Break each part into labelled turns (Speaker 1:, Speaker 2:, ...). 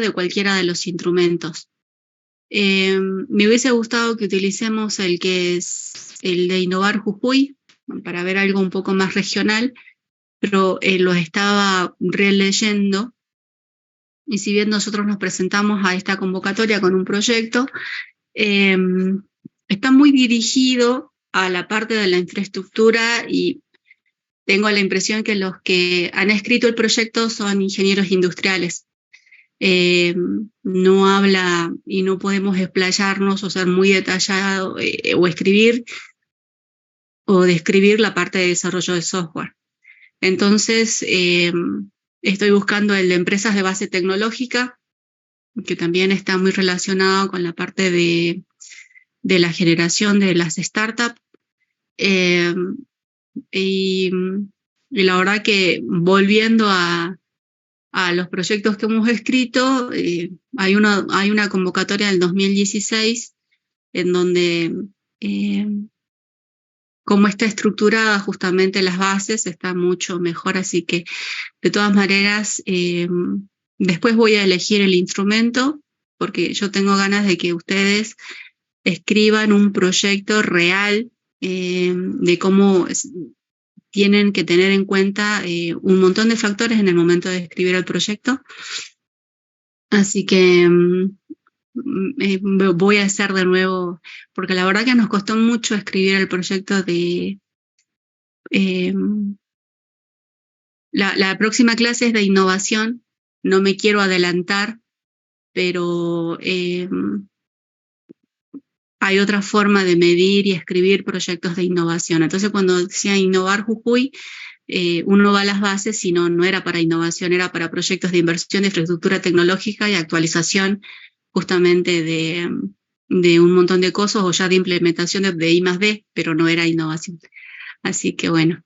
Speaker 1: de cualquiera de los instrumentos. Me hubiese gustado que utilicemos el que es el de Innovar Jujuy, para ver algo un poco más regional, pero lo estaba releyendo, y si bien nosotros nos presentamos a esta convocatoria con un proyecto, está muy dirigido a la parte de la infraestructura, y tengo la impresión que los que han escrito el proyecto son ingenieros industriales. No habla y no podemos explayarnos o ser muy detallado o escribir o describir la parte de desarrollo de software. Entonces, estoy buscando el de empresas de base tecnológica, que también está muy relacionado con la parte de la generación de las startups. Y la verdad que volviendo a los proyectos que hemos escrito, hay una convocatoria del 2016 en donde cómo está estructurada justamente las bases está mucho mejor, así que de todas maneras después voy a elegir el instrumento, porque yo tengo ganas de que ustedes escriban un proyecto real de cómo tienen que tener en cuenta un montón de factores en el momento de escribir el proyecto. Así que voy a hacer de nuevo, porque la verdad que nos costó mucho escribir el proyecto de... la próxima clase es de innovación, no me quiero adelantar, pero hay otra forma de medir y escribir proyectos de innovación. Entonces, cuando decía Innovar Jujuy, uno va a las bases y no era para innovación, era para proyectos de inversión de infraestructura tecnológica y actualización justamente de un montón de cosas, o ya de implementación de I+D, pero no era innovación. Así que bueno,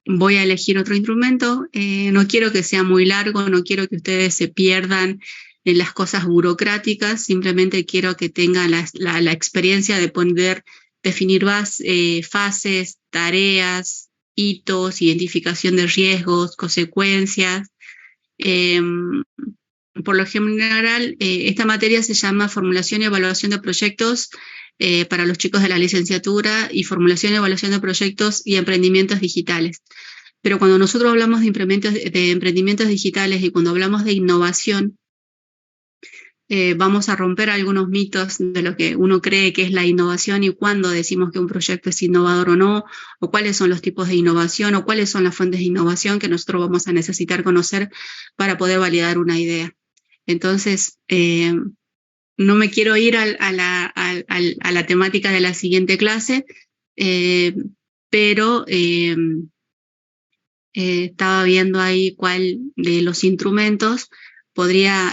Speaker 1: voy a elegir otro instrumento. No quiero que sea muy largo, no quiero que ustedes se pierdan en las cosas burocráticas, simplemente quiero que tengan la experiencia de poder definir fases, tareas, hitos, identificación de riesgos, consecuencias. Por lo general, esta materia se llama Formulación y Evaluación de Proyectos para los chicos de la licenciatura, y Formulación y Evaluación de Proyectos y Emprendimientos Digitales. Pero cuando nosotros hablamos de emprendimientos digitales y cuando hablamos de innovación, vamos a romper algunos mitos de lo que uno cree que es la innovación y cuándo decimos que un proyecto es innovador o no, o cuáles son los tipos de innovación, o cuáles son las fuentes de innovación que nosotros vamos a necesitar conocer para poder validar una idea. Entonces, no me quiero ir a la temática de la siguiente clase, pero estaba viendo ahí cuál de los instrumentos podría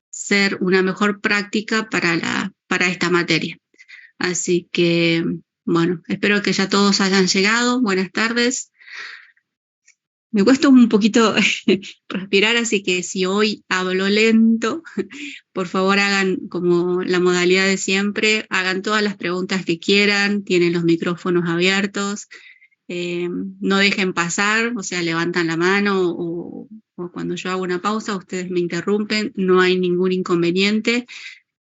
Speaker 1: ser una mejor práctica para esta materia. Así que, bueno, espero que ya todos hayan llegado. Buenas tardes. Me cuesta un poquito respirar, así que si hoy hablo lento, por favor hagan como la modalidad de siempre, hagan todas las preguntas que quieran, tienen los micrófonos abiertos, no dejen pasar, o sea, levantan la mano o cuando yo hago una pausa ustedes me interrumpen, no hay ningún inconveniente.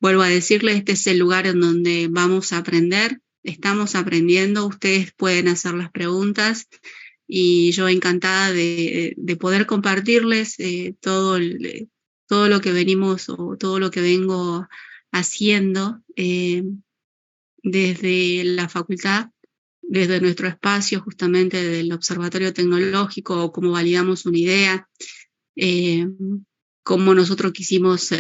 Speaker 1: Vuelvo a decirles, este es el lugar en donde vamos a aprender, estamos aprendiendo, ustedes pueden hacer las preguntas y yo encantada de poder compartirles todo lo que venimos o todo lo que vengo haciendo desde la facultad, desde nuestro espacio justamente del Observatorio Tecnológico, o cómo validamos una idea, cómo nosotros quisimos,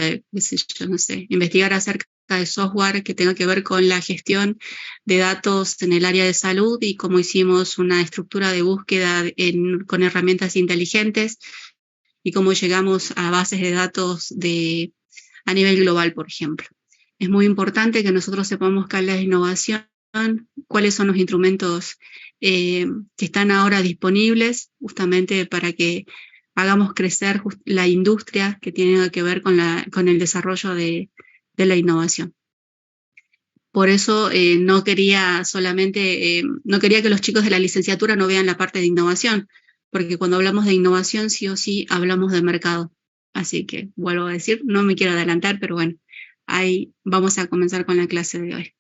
Speaker 1: investigar acerca de software que tenga que ver con la gestión de datos en el área de salud, y cómo hicimos una estructura de búsqueda con herramientas inteligentes, y cómo llegamos a bases de datos a nivel global, por ejemplo. Es muy importante que nosotros sepamos qué es la innovación, cuáles son los instrumentos que están ahora disponibles, justamente para que hagamos crecer la industria que tiene que ver con el desarrollo de la innovación. Por eso no quería que los chicos de la licenciatura no vean la parte de innovación, porque cuando hablamos de innovación sí o sí hablamos de mercado. Así que vuelvo a decir, no me quiero adelantar, pero bueno, ahí vamos a comenzar con la clase de hoy.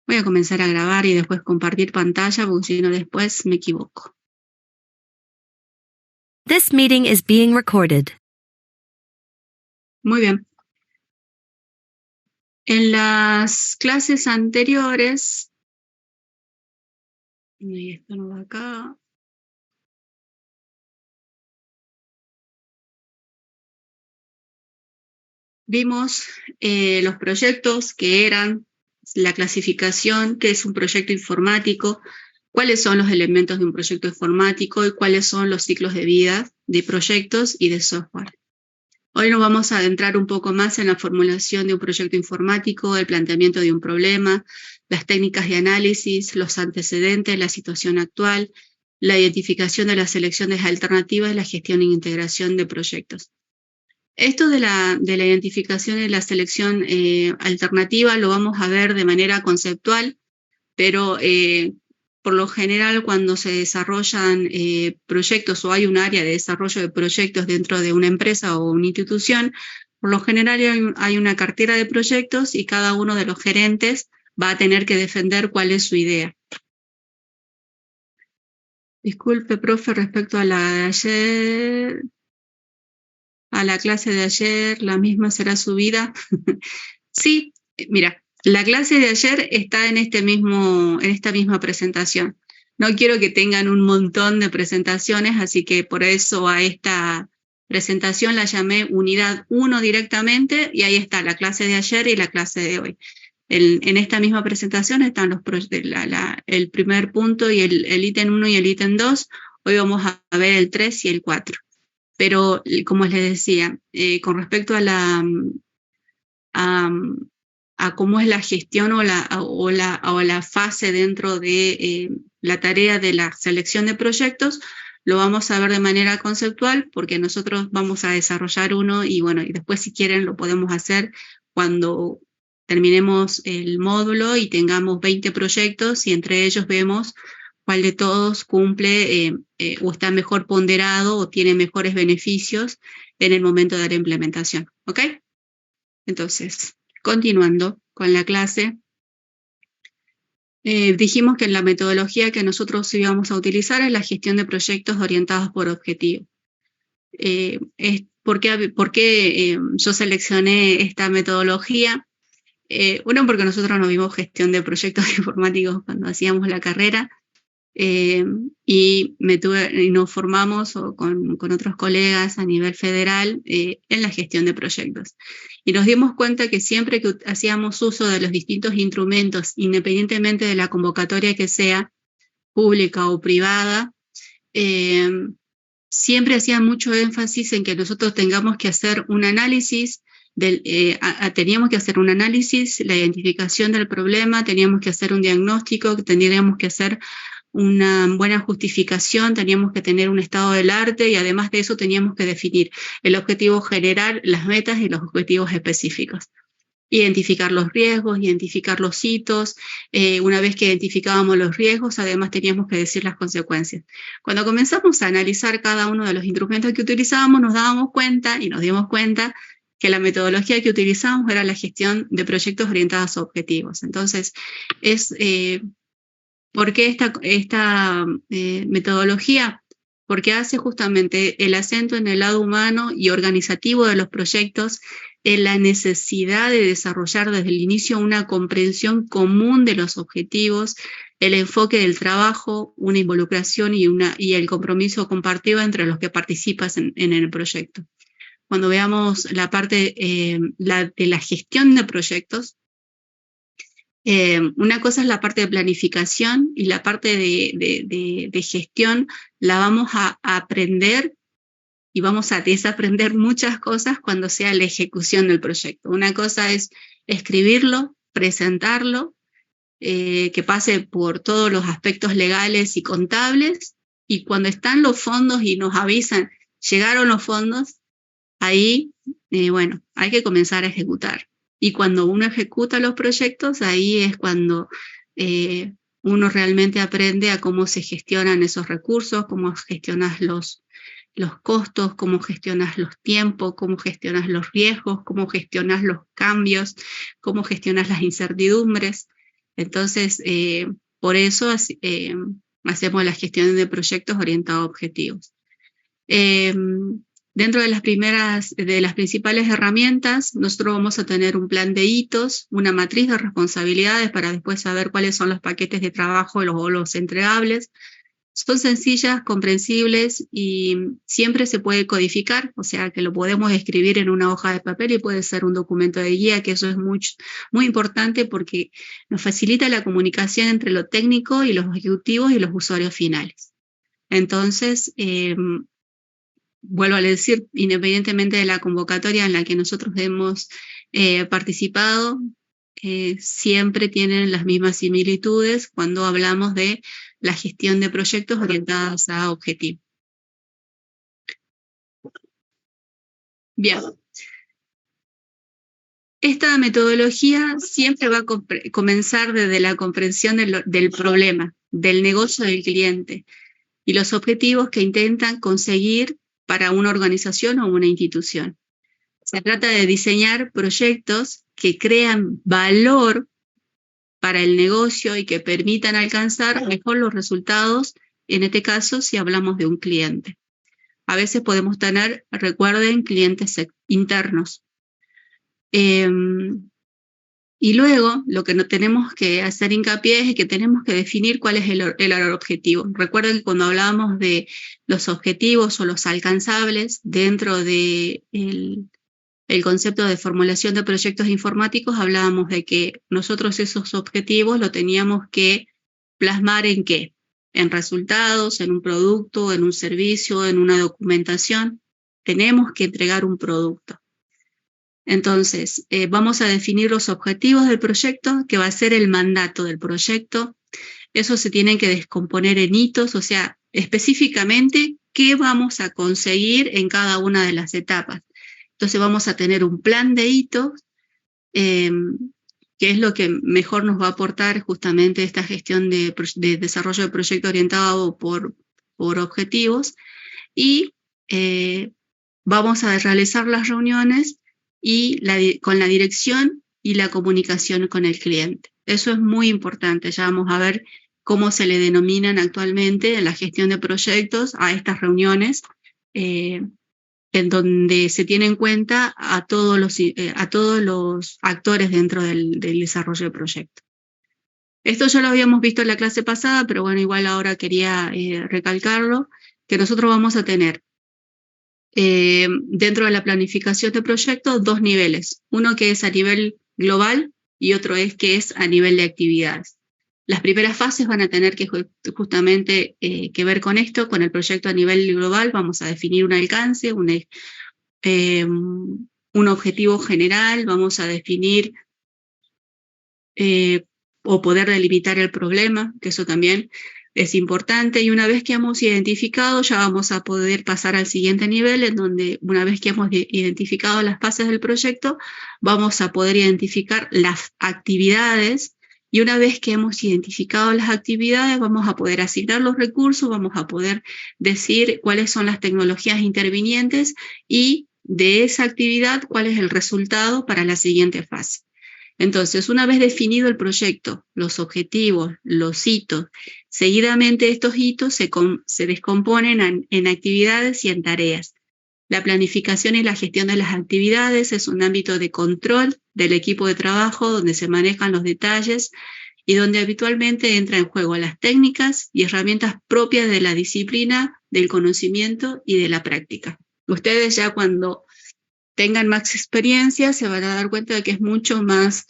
Speaker 1: Voy a comenzar a grabar y después compartir pantalla, porque si no después me equivoco.
Speaker 2: This meeting is being recorded.
Speaker 1: Muy bien. En las clases anteriores, y esto no va acá. Vimos los proyectos que eran la clasificación, qué es un proyecto informático, cuáles son los elementos de un proyecto informático y cuáles son los ciclos de vida de proyectos y de software. Hoy nos vamos a adentrar un poco más en la formulación de un proyecto informático, el planteamiento de un problema, las técnicas de análisis, los antecedentes, la situación actual, la identificación de las selecciones alternativas y la gestión e integración de proyectos. Esto de la identificación y la selección alternativa lo vamos a ver de manera conceptual, pero por lo general cuando se desarrollan proyectos o hay un área de desarrollo de proyectos dentro de una empresa o una institución, por lo general hay una cartera de proyectos y cada uno de los gerentes va a tener que defender cuál es su idea. Disculpe, profe, respecto a la de ayer, a la clase de ayer, la misma será subida. Sí, mira, la clase de ayer está en esta misma presentación. No quiero que tengan un montón de presentaciones, así que por eso a esta presentación la llamé unidad 1 directamente, y ahí está la clase de ayer y la clase de hoy. En esta misma presentación están el primer punto y el ítem 1 y el ítem 2. Hoy vamos a ver el 3 y el 4. Pero, como les decía, con respecto a cómo es la gestión o la fase dentro de la tarea de la selección de proyectos, lo vamos a ver de manera conceptual, porque nosotros vamos a desarrollar uno y bueno, y después si quieren lo podemos hacer cuando terminemos el módulo y tengamos 20 proyectos y entre ellos vemos cuál de todos cumple o está mejor ponderado o tiene mejores beneficios en el momento de la implementación. ¿Ok? Entonces, continuando con la clase, dijimos que la metodología que nosotros íbamos a utilizar es la gestión de proyectos orientados por objetivo. ¿Por qué yo seleccioné esta metodología? Uno, porque nosotros no vimos gestión de proyectos informáticos cuando hacíamos la carrera, y nos formamos con otros colegas a nivel federal en la gestión de proyectos. Y nos dimos cuenta que siempre que hacíamos uso de los distintos instrumentos, independientemente de la convocatoria que sea, pública o privada, siempre hacía mucho énfasis en que nosotros tengamos que hacer un análisis, teníamos que hacer un análisis, la identificación del problema, teníamos que hacer un diagnóstico, tendríamos que hacer una buena justificación, teníamos que tener un estado del arte y además de eso teníamos que definir el objetivo general, las metas y los objetivos específicos. Identificar los riesgos, identificar los hitos. Una vez que identificábamos los riesgos, además teníamos que decir las consecuencias. Cuando comenzamos a analizar cada uno de los instrumentos que utilizábamos, nos dimos cuenta que la metodología que utilizábamos era la gestión de proyectos orientados a objetivos. Entonces, ¿por qué esta metodología? Porque hace justamente el acento en el lado humano y organizativo de los proyectos, en la necesidad de desarrollar desde el inicio una comprensión común de los objetivos, el enfoque del trabajo, una involucración y el compromiso compartido entre los que participan en el proyecto. Cuando veamos la parte de la gestión de proyectos, una cosa es la parte de planificación y la parte de gestión la vamos a aprender y vamos a desaprender muchas cosas cuando sea la ejecución del proyecto. Una cosa es escribirlo, presentarlo, que pase por todos los aspectos legales y contables, y cuando están los fondos y nos avisan, llegaron los fondos, ahí, bueno, hay que comenzar a ejecutar. Y cuando uno ejecuta los proyectos, ahí es cuando uno realmente aprende a cómo se gestionan esos recursos, cómo gestionas los costos, cómo gestionas los tiempos, cómo gestionas los riesgos, cómo gestionas los cambios, cómo gestionas las incertidumbres. Entonces, por eso hacemos la gestión de proyectos orientados a objetivos. Dentro de las principales herramientas, nosotros vamos a tener un plan de hitos, una matriz de responsabilidades para después saber cuáles son los paquetes de trabajo o los entregables. Son sencillas, comprensibles y siempre se puede codificar, o sea que lo podemos escribir en una hoja de papel y puede ser un documento de guía, que eso es muy importante porque nos facilita la comunicación entre lo técnico y los ejecutivos y los usuarios finales. Entonces, vuelvo a decir, independientemente de la convocatoria en la que nosotros hemos participado, siempre tienen las mismas similitudes cuando hablamos de la gestión de proyectos orientados a objetivos. Bien. Esta metodología siempre va a comenzar desde la comprensión del problema, del negocio del cliente y los objetivos que intentan conseguir para una organización o una institución. Se trata de diseñar proyectos que crean valor para el negocio y que permitan alcanzar mejor los resultados, en este caso si hablamos de un cliente. A veces podemos tener, recuerden, clientes internos. Y luego lo que no tenemos que hacer hincapié es que tenemos que definir cuál es el objetivo. Recuerden que cuando hablábamos de los objetivos o los alcanzables dentro de el concepto de formulación de proyectos informáticos, hablábamos de que nosotros esos objetivos lo teníamos que plasmar ¿en qué? En resultados, en un producto, en un servicio, en una documentación. Tenemos que entregar un producto. Entonces, vamos a definir los objetivos del proyecto, que va a ser el mandato del proyecto. Eso se tiene que descomponer en hitos, o sea, específicamente qué vamos a conseguir en cada una de las etapas. Entonces vamos a tener un plan de hitos, que es lo que mejor nos va a aportar justamente esta gestión de desarrollo de proyecto orientado por objetivos, y vamos a realizar las reuniones con la dirección y la comunicación con el cliente. Eso es muy importante. Ya vamos a ver cómo se le denominan actualmente en la gestión de proyectos a estas reuniones, en donde se tiene en cuenta a todos los actores dentro del desarrollo del proyecto. Esto ya lo habíamos visto en la clase pasada, pero bueno, igual ahora quería recalcarlo, que nosotros vamos a tener dentro de la planificación de proyectos 2 niveles. Uno que es a nivel global y otro que es a nivel de actividades. Las primeras fases van a tener que justamente que ver con esto, con el proyecto a nivel global. Vamos a definir un alcance, un objetivo general, vamos a definir o poder delimitar el problema, que eso también es importante, y una vez que hemos identificado ya vamos a poder pasar al siguiente nivel, en donde una vez que hemos identificado las fases del proyecto, vamos a poder identificar las actividades, y una vez que hemos identificado las actividades vamos a poder asignar los recursos, vamos a poder decir cuáles son las tecnologías intervinientes y de esa actividad cuál es el resultado para la siguiente fase. Entonces, una vez definido el proyecto, los objetivos, los hitos, seguidamente estos hitos se descomponen en actividades y en tareas. La planificación y la gestión de las actividades es un ámbito de control del equipo de trabajo donde se manejan los detalles y donde habitualmente entra en juego las técnicas y herramientas propias de la disciplina, del conocimiento y de la práctica. Ustedes ya cuando tengan más experiencia se van a dar cuenta de que es mucho más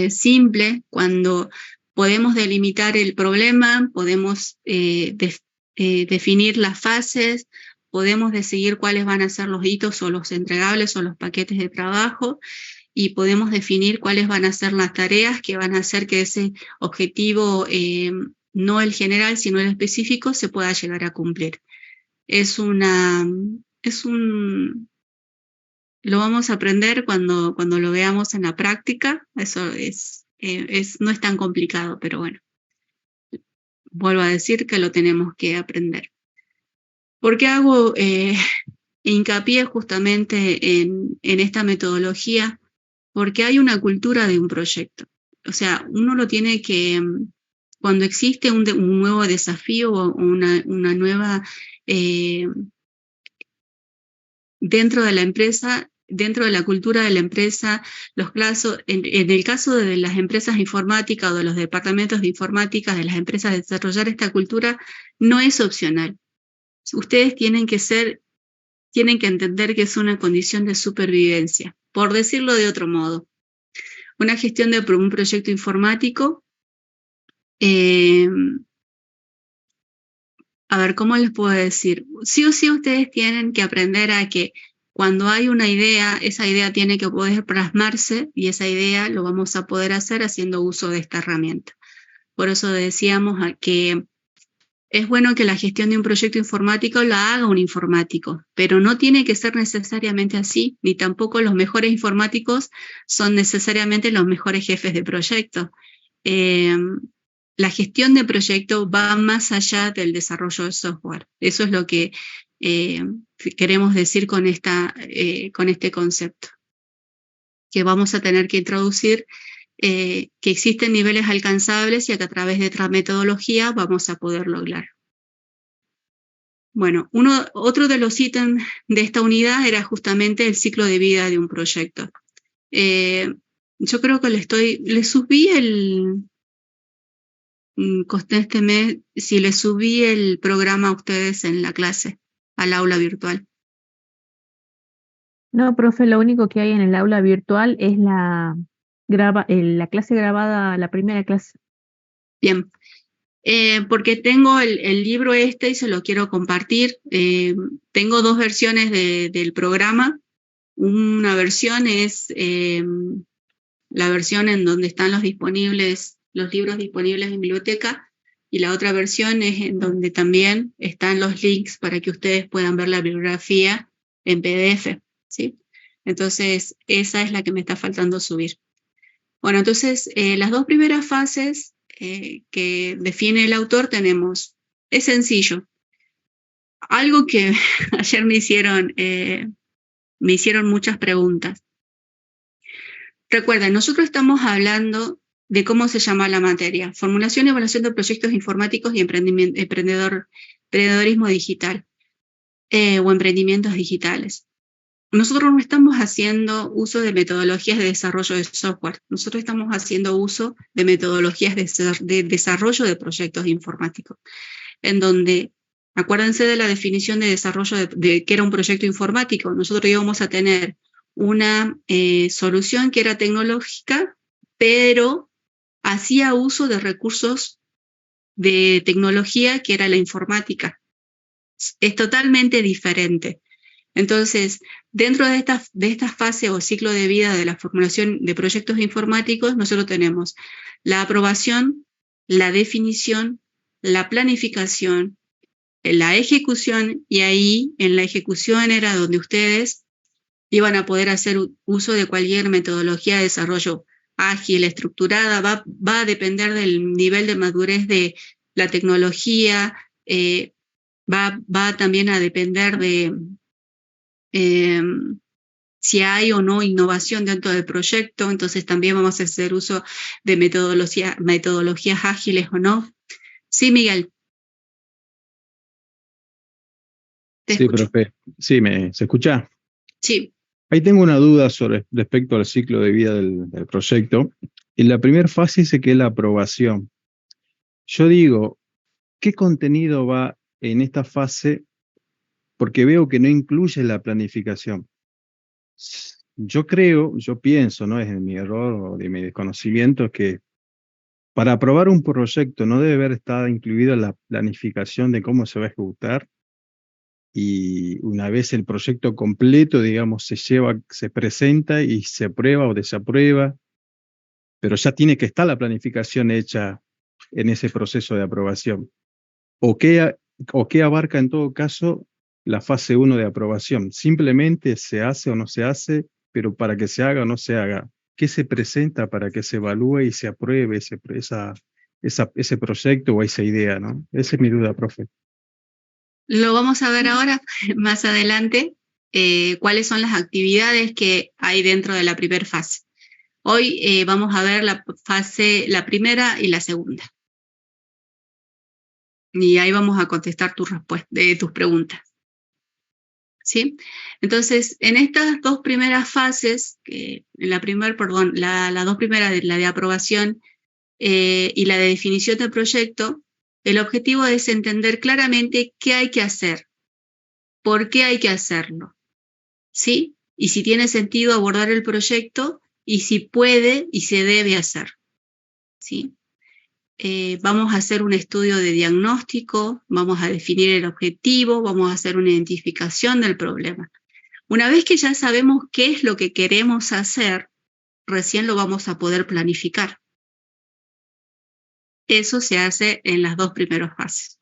Speaker 1: simple cuando podemos delimitar el problema, podemos definir las fases, podemos decidir cuáles van a ser los hitos o los entregables o los paquetes de trabajo, y podemos definir cuáles van a ser las tareas que van a hacer que ese objetivo, no el general sino el específico, se pueda llegar a cumplir. Lo vamos a aprender cuando lo veamos en la práctica. Eso no es tan complicado, pero bueno, vuelvo a decir que lo tenemos que aprender. ¿Por qué hago hincapié justamente en esta metodología? Porque hay una cultura de un proyecto. O sea, uno lo tiene que, cuando existe un nuevo desafío o una nueva, dentro de la empresa, dentro de la cultura de la empresa, en el caso de las empresas informáticas o de los departamentos de informática de las empresas, desarrollar esta cultura no es opcional. Ustedes tienen que entender que es una condición de supervivencia, por decirlo de otro modo. Una gestión de un proyecto informático, a ver, ¿cómo les puedo decir? Sí o sí ustedes tienen que aprender a que cuando hay una idea, esa idea tiene que poder plasmarse y esa idea lo vamos a poder hacer haciendo uso de esta herramienta. Por eso decíamos que es bueno que la gestión de un proyecto informático la haga un informático, pero no tiene que ser necesariamente así, ni tampoco los mejores informáticos son necesariamente los mejores jefes de proyecto. La gestión de proyecto va más allá del desarrollo de software. Eso es lo que queremos decir con este concepto, que vamos a tener que introducir, que existen niveles alcanzables y que a través de otra metodología vamos a poder lograr. Bueno, otro de los ítems de esta unidad era justamente el ciclo de vida de un proyecto. Yo creo que le subí si le subí el programa a ustedes en la clase, al aula virtual.
Speaker 3: No, profe, lo único que hay en el aula virtual es la clase grabada, la primera clase.
Speaker 1: Bien, porque tengo el libro y se lo quiero compartir. Tengo dos versiones del programa. Una versión es la versión en donde están los libros disponibles en biblioteca, y la otra versión es en donde también están los links para que ustedes puedan ver la bibliografía en PDF, ¿sí? Entonces, esa es la que me está faltando subir. Bueno, entonces, las dos primeras fases que define el autor es sencillo. Algo que ayer me hicieron muchas preguntas. Recuerden, nosotros estamos hablando de cómo se llama la materia: formulación y evaluación de proyectos informáticos y emprendedorismo digital o emprendimientos digitales. Nosotros no estamos haciendo uso de metodologías de desarrollo de software, nosotros estamos haciendo uso de metodologías de desarrollo de proyectos informáticos, en donde, acuérdense de la definición de desarrollo de que era un proyecto informático. Nosotros íbamos a tener una solución que era tecnológica, pero hacía uso de recursos de tecnología que era la informática. Es totalmente diferente. Entonces, dentro de esta fase o ciclo de vida de la formulación de proyectos informáticos, nosotros tenemos la aprobación, la definición, la planificación, la ejecución, y ahí en la ejecución era donde ustedes iban a poder hacer uso de cualquier metodología de desarrollo ágil, estructurada. Va a depender del nivel de madurez de la tecnología, va también a depender de si hay o no innovación dentro del proyecto. Entonces también vamos a hacer uso de metodologías ágiles o no. Sí, Miguel.
Speaker 4: Sí, profe. Sí, ¿se escucha?
Speaker 1: Sí.
Speaker 4: Ahí tengo una duda respecto al ciclo de vida del proyecto. En la primera fase dice que es la aprobación. Yo digo, ¿qué contenido va en esta fase? Porque veo que no incluye la planificación. Yo pienso, ¿no? Es de mi error o de mi desconocimiento, que para aprobar un proyecto no debe haber estado incluida la planificación de cómo se va a ejecutar. Y una vez el proyecto completo, digamos, se presenta y se aprueba o desaprueba, pero ya tiene que estar la planificación hecha en ese proceso de aprobación. ¿O qué abarca en todo caso la fase 1 de aprobación? Simplemente se hace o no se hace, pero para que se haga o no se haga, ¿qué se presenta para que se evalúe y se apruebe ese proyecto o esa idea, ¿no? Esa es mi duda, profe.
Speaker 1: Lo vamos a ver ahora, más adelante, cuáles son las actividades que hay dentro de la primera fase. Hoy vamos a ver la primera y la segunda. Y ahí vamos a contestar tus preguntas. ¿Sí? Entonces, en estas dos primeras fases, las dos primeras, la de aprobación y la de definición del proyecto, el objetivo es entender claramente qué hay que hacer, por qué hay que hacerlo, ¿sí? Y si tiene sentido abordar el proyecto y si puede y se debe hacer, ¿sí? Vamos a hacer un estudio de diagnóstico, vamos a definir el objetivo, vamos a hacer una identificación del problema. Una vez que ya sabemos qué es lo que queremos hacer, recién lo vamos a poder planificar. Eso se hace en las dos primeras fases.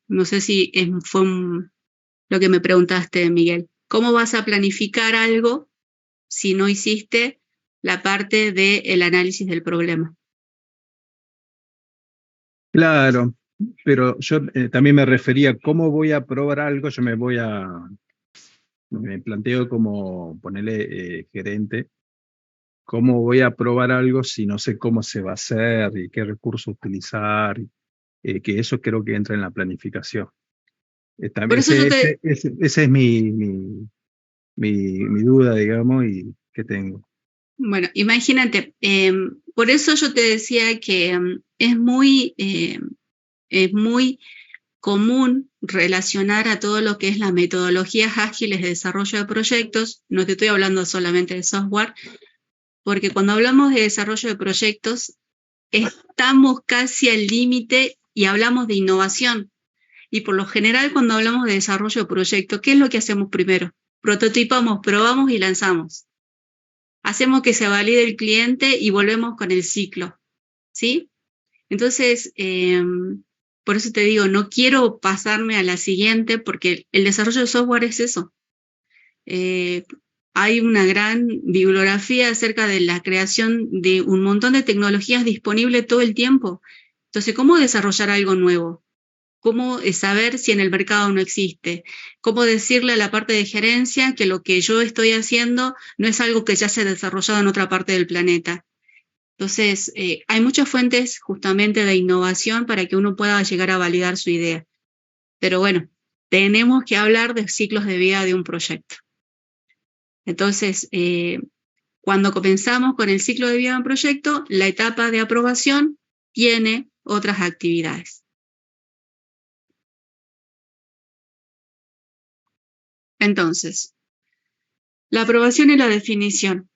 Speaker 1: No sé si fue lo que me preguntaste, Miguel. ¿Cómo vas a planificar algo si no hiciste la parte del análisis del problema?
Speaker 4: Claro, pero yo también me refería a cómo voy a probar algo. Yo me planteo como ponerle gerente, cómo voy a probar algo si no sé cómo se va a hacer y qué recursos utilizar, que eso creo que entra en la planificación.
Speaker 1: Por eso yo te...
Speaker 4: Esa es mi duda, digamos, y que tengo.
Speaker 1: Bueno, imagínate, por eso yo te decía que es muy común relacionar a todo lo que es las metodologías ágiles de desarrollo de proyectos. No te estoy hablando solamente de software, porque cuando hablamos de desarrollo de proyectos, estamos casi al límite y hablamos de innovación. Y por lo general, cuando hablamos de desarrollo de proyectos, ¿qué es lo que hacemos primero? Prototipamos, probamos y lanzamos. Hacemos que se valide el cliente y volvemos con el ciclo, ¿sí? Entonces, por eso te digo, no quiero pasarme a la siguiente, porque el desarrollo de software es eso. Hay una gran bibliografía acerca de la creación de un montón de tecnologías disponibles todo el tiempo. Entonces, ¿cómo desarrollar algo nuevo? ¿Cómo saber si en el mercado no existe? ¿Cómo decirle a la parte de gerencia que lo que yo estoy haciendo no es algo que ya se ha desarrollado en otra parte del planeta? Entonces, hay muchas fuentes justamente de innovación para que uno pueda llegar a validar su idea. Pero bueno, tenemos que hablar de ciclos de vida de un proyecto. Entonces, cuando comenzamos con el ciclo de vida de un proyecto, la etapa de aprobación tiene otras actividades. Entonces, la aprobación y la definición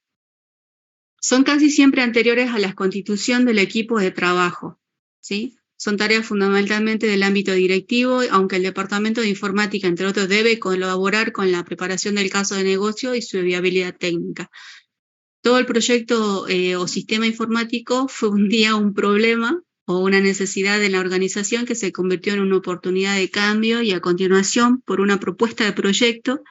Speaker 1: son casi siempre anteriores a la constitución del equipo de trabajo, ¿sí? Son tareas fundamentalmente del ámbito directivo, aunque el Departamento de Informática, entre otros, debe colaborar con la preparación del caso de negocio y su viabilidad técnica. Todo el proyecto o sistema informático fue un día un problema o una necesidad de la organización que se convirtió en una oportunidad de cambio y a continuación por una propuesta de proyecto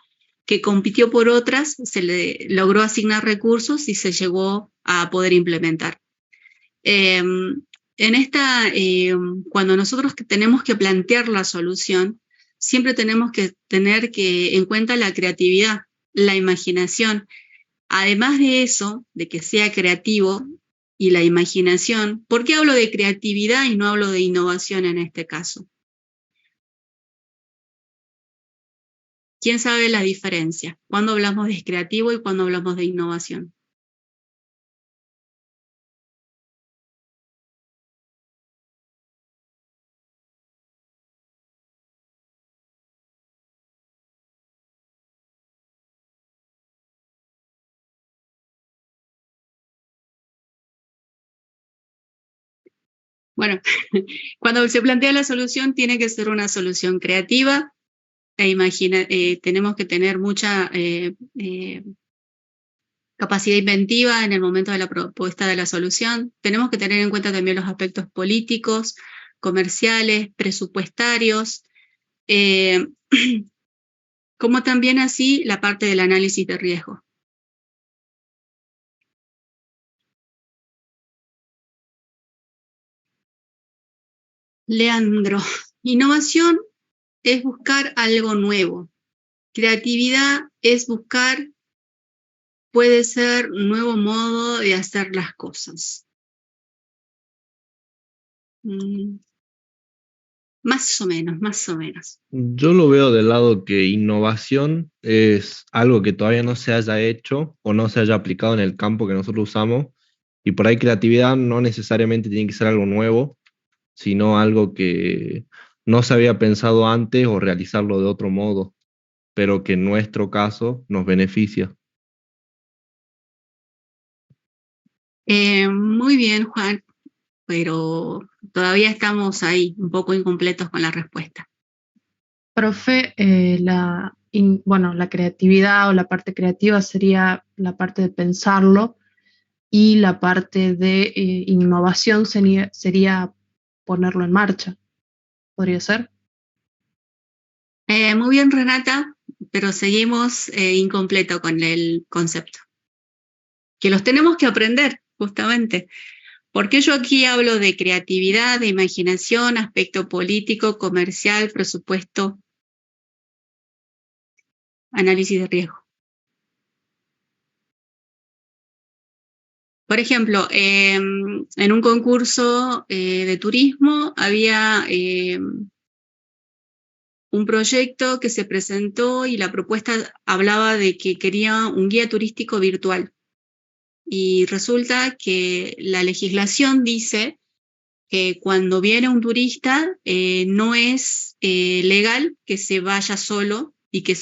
Speaker 1: que compitió por otras, se le logró asignar recursos y se llegó a poder implementar. Cuando nosotros tenemos que plantear la solución, siempre tenemos que tener en cuenta la creatividad, la imaginación. Además de eso, de que sea creativo y la imaginación, ¿por qué hablo de creatividad y no hablo de innovación en este caso? ¿Quién sabe la diferencia? ¿Cuándo hablamos de creativo y cuándo hablamos de innovación? Bueno, cuando se plantea la solución tiene que ser una solución creativa tenemos que tener mucha capacidad inventiva en el momento de la propuesta de la solución. Tenemos que tener en cuenta también los aspectos políticos, comerciales, presupuestarios, como también así la parte del análisis de riesgo. Leandro, Innovación es buscar algo nuevo. Creatividad es buscar, puede ser un nuevo modo de hacer las cosas. Más o menos, más o menos.
Speaker 5: Yo lo veo del lado que innovación es algo que todavía no se haya hecho o no se haya aplicado en el campo que nosotros usamos, y por ahí creatividad no necesariamente tiene que ser algo nuevo, sino algo que no se había pensado antes o realizarlo de otro modo, pero que en nuestro caso nos beneficia.
Speaker 1: Muy bien, Juan, pero todavía estamos ahí, un poco incompletos con la respuesta.
Speaker 3: Profe, la creatividad o la parte creativa sería la parte de pensarlo, y la parte de innovación sería ponerlo en marcha. ¿Podría ser?
Speaker 1: Muy bien, Renata, pero seguimos incompleto con el concepto. Que los tenemos que aprender, justamente. Porque yo aquí hablo de creatividad, de imaginación, aspecto político, comercial, presupuesto, análisis de riesgo. Por ejemplo, en un concurso de turismo había un proyecto que se presentó y la propuesta hablaba de que quería un guía turístico virtual. Y resulta que la legislación dice que cuando viene un turista no es legal que se vaya solo y que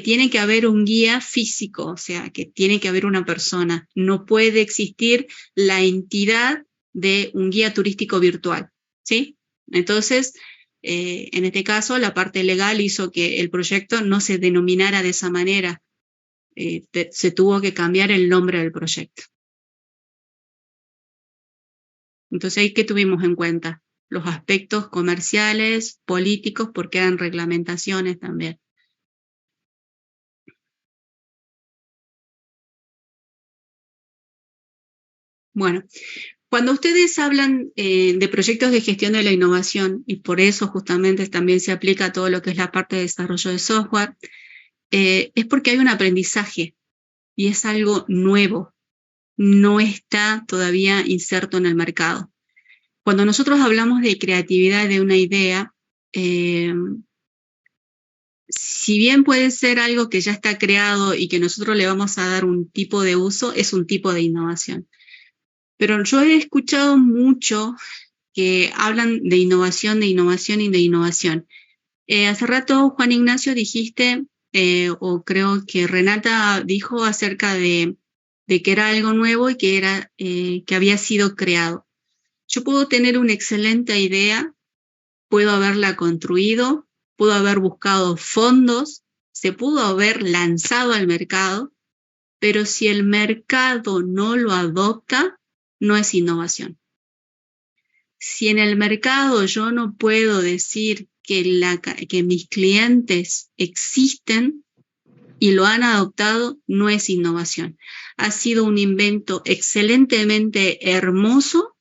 Speaker 1: tiene que haber un guía físico, o sea, que tiene que haber una persona. No puede existir la entidad de un guía turístico virtual, ¿sí? Entonces, en este caso, la parte legal hizo que el proyecto no se denominara de esa manera. Se tuvo que cambiar el nombre del proyecto. Entonces, ahí que tuvimos en cuenta los aspectos comerciales, políticos, porque eran reglamentaciones también. Bueno, cuando ustedes hablan de proyectos de gestión de la innovación, y por eso justamente también se aplica a todo lo que es la parte de desarrollo de software, es porque hay un aprendizaje y es algo nuevo, no está todavía inserto en el mercado. Cuando nosotros hablamos de creatividad de una idea, si bien puede ser algo que ya está creado y que nosotros le vamos a dar un tipo de uso, es un tipo de innovación. Pero yo he escuchado mucho que hablan de innovación y de innovación. Hace rato, Juan Ignacio, dijiste, o creo que Renata dijo acerca de que era algo nuevo y que había sido creado. Yo puedo tener una excelente idea, puedo haberla construido, pudo haber buscado fondos, se pudo haber lanzado al mercado, pero si el mercado no lo adopta, no es innovación. Si en el mercado yo no puedo decir que mis clientes existen y lo han adoptado, no es innovación. Ha sido un invento excelentemente hermoso,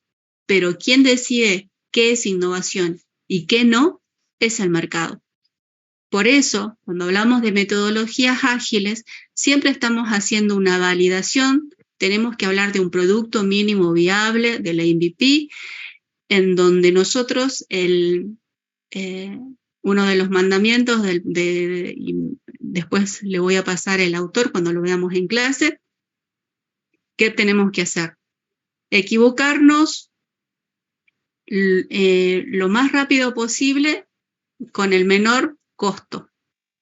Speaker 1: pero quien decide qué es innovación y qué no, es el mercado. Por eso, cuando hablamos de metodologías ágiles, siempre estamos haciendo una validación. Tenemos que hablar de un producto mínimo viable, de la MVP, en donde nosotros, uno de los mandamientos, y después le voy a pasar el autor cuando lo veamos en clase, ¿qué tenemos que hacer? Equivocarnos lo más rápido posible con el menor costo,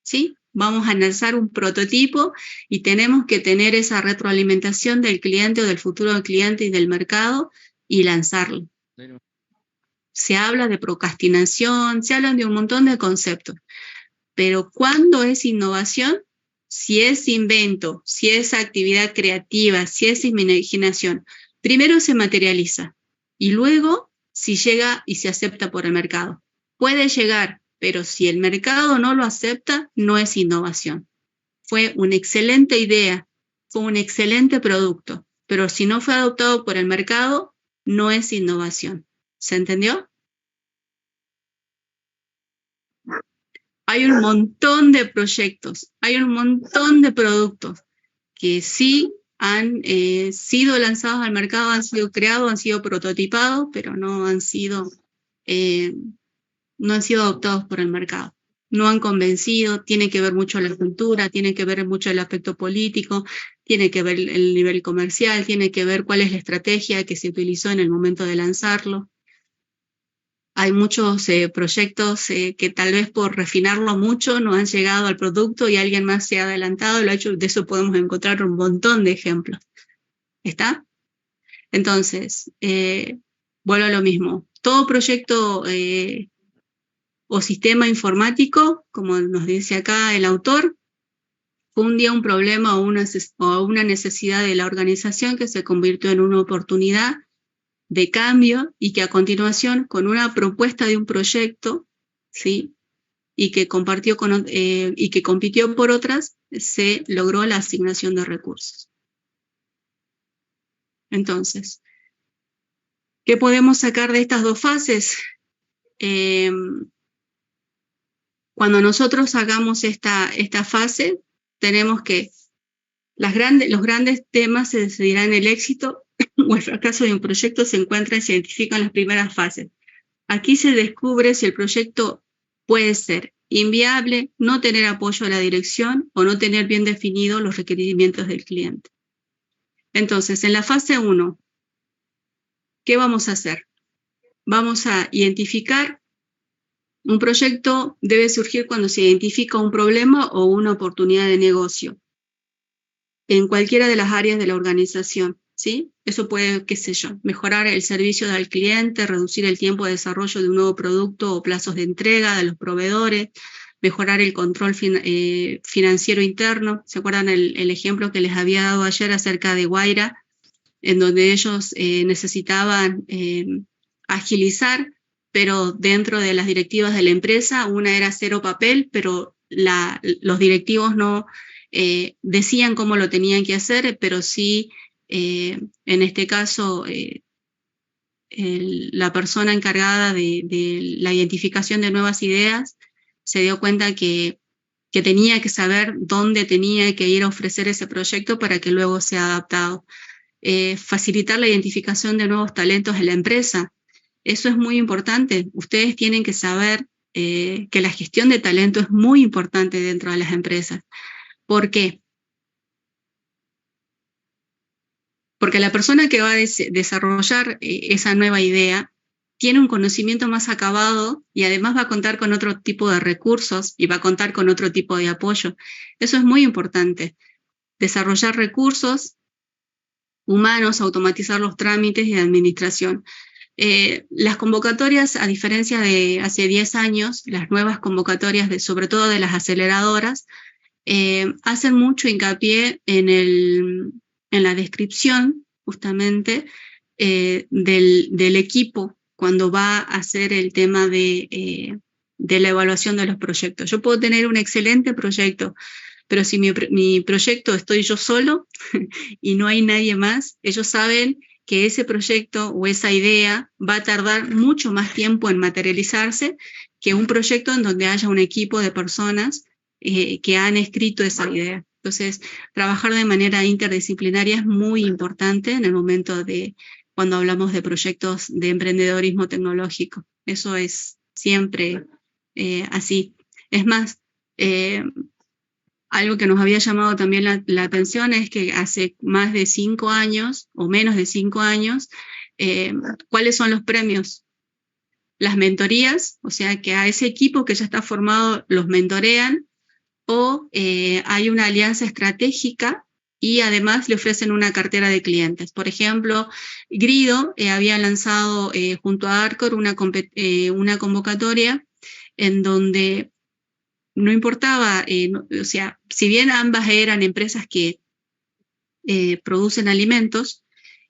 Speaker 1: ¿sí? Vamos a lanzar un prototipo y tenemos que tener esa retroalimentación del cliente o del futuro cliente y del mercado y lanzarlo. Se habla de procrastinación, se hablan de un montón de conceptos, pero ¿cuándo es innovación? Si es invento, si es actividad creativa, si es imaginación, primero se materializa y luego si llega y se acepta por el mercado. Puede llegar, pero si el mercado no lo acepta, no es innovación. Fue una excelente idea, fue un excelente producto, pero si no fue adoptado por el mercado, no es innovación. ¿Se entendió? hay un montón de proyectos, hay un montón de productos que sí han sido lanzados al mercado, han sido creados, han sido prototipados, pero no han sido adoptados por el mercado. No han convencido, tiene que ver mucho la cultura, tiene que ver mucho el aspecto político, tiene que ver el nivel comercial, tiene que ver cuál es la estrategia que se utilizó en el momento de lanzarlo. Hay muchos proyectos que tal vez por refinarlo mucho no han llegado al producto y alguien más se ha adelantado y lo ha hecho. De eso podemos encontrar un montón de ejemplos. ¿Está? Entonces, vuelvo a lo mismo. Todo proyecto o sistema informático, como nos dice acá el autor, fue un día un problema o una necesidad de la organización que se convirtió en una oportunidad de cambio y que a continuación, con una propuesta de un proyecto, ¿sí? y que compitió por otras, se logró la asignación de recursos. Entonces, ¿qué podemos sacar de estas dos fases? Cuando nosotros hagamos esta fase, tenemos que los grandes temas se decidirán el éxito o el fracaso de un proyecto se encuentra y se identifican las primeras fases. Aquí se descubre si el proyecto puede ser inviable, no tener apoyo a la dirección o no tener bien definidos los requerimientos del cliente. Entonces, en la fase 1, ¿qué vamos a hacer? Vamos a identificar. Un proyecto debe surgir cuando se identifica un problema o una oportunidad de negocio en cualquiera de las áreas de la organización, ¿sí? Eso puede, qué sé yo, mejorar el servicio al cliente, reducir el tiempo de desarrollo de un nuevo producto o plazos de entrega de los proveedores, mejorar el control financiero interno. ¿Se acuerdan el ejemplo que les había dado ayer acerca de Guaira, en donde ellos necesitaban agilizar, pero dentro de las directivas de la empresa, una era 0 papel, pero los directivos no decían cómo lo tenían que hacer, pero sí, en este caso, la persona encargada de la identificación de nuevas ideas se dio cuenta que tenía que saber dónde tenía que ir a ofrecer ese proyecto para que luego sea adaptado. Facilitar la identificación de nuevos talentos en la empresa. Eso es muy importante. Ustedes tienen que saber que la gestión de talento es muy importante dentro de las empresas. ¿Por qué? Porque la persona que va a desarrollar esa nueva idea tiene un conocimiento más acabado y además va a contar con otro tipo de recursos y va a contar con otro tipo de apoyo. Eso es muy importante. Desarrollar recursos humanos, automatizar los trámites de administración. Las convocatorias, a diferencia de hace 10 años, las nuevas convocatorias, sobre todo de las aceleradoras, hacen mucho hincapié en la descripción, justamente, del equipo cuando va a hacer el tema de la evaluación de los proyectos. Yo puedo tener un excelente proyecto, pero si mi proyecto estoy yo solo y no hay nadie más, ellos saben que ese proyecto o esa idea va a tardar mucho más tiempo en materializarse que un proyecto en donde haya un equipo de personas que han escrito esa idea. Entonces, trabajar de manera interdisciplinaria es muy importante en el momento cuando hablamos de proyectos de emprendedorismo tecnológico. Eso es siempre así. Es más, algo que nos había llamado también la atención es que hace más de 5 años o menos de 5 años, ¿cuáles son los premios? Las mentorías, o sea que a ese equipo que ya está formado los mentorean, o hay una alianza estratégica y además le ofrecen una cartera de clientes. Por ejemplo, Grido había lanzado junto a Arcor una convocatoria en donde no importaba, o sea, si bien ambas eran empresas que producen alimentos,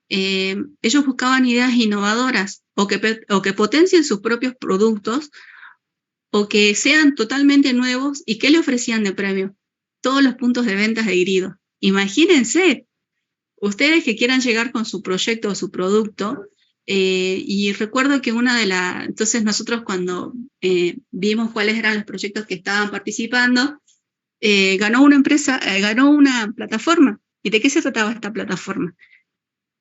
Speaker 1: ellos buscaban ideas innovadoras o que potencien sus propios productos o que sean totalmente nuevos. ¿Y qué le ofrecían de premio? Todos los puntos de ventas de Grido. Imagínense, ustedes que quieran llegar con su proyecto o su producto, Y recuerdo que entonces nosotros cuando vimos cuáles eran los proyectos que estaban participando, ganó una empresa, ganó una plataforma. ¿Y de qué se trataba esta plataforma?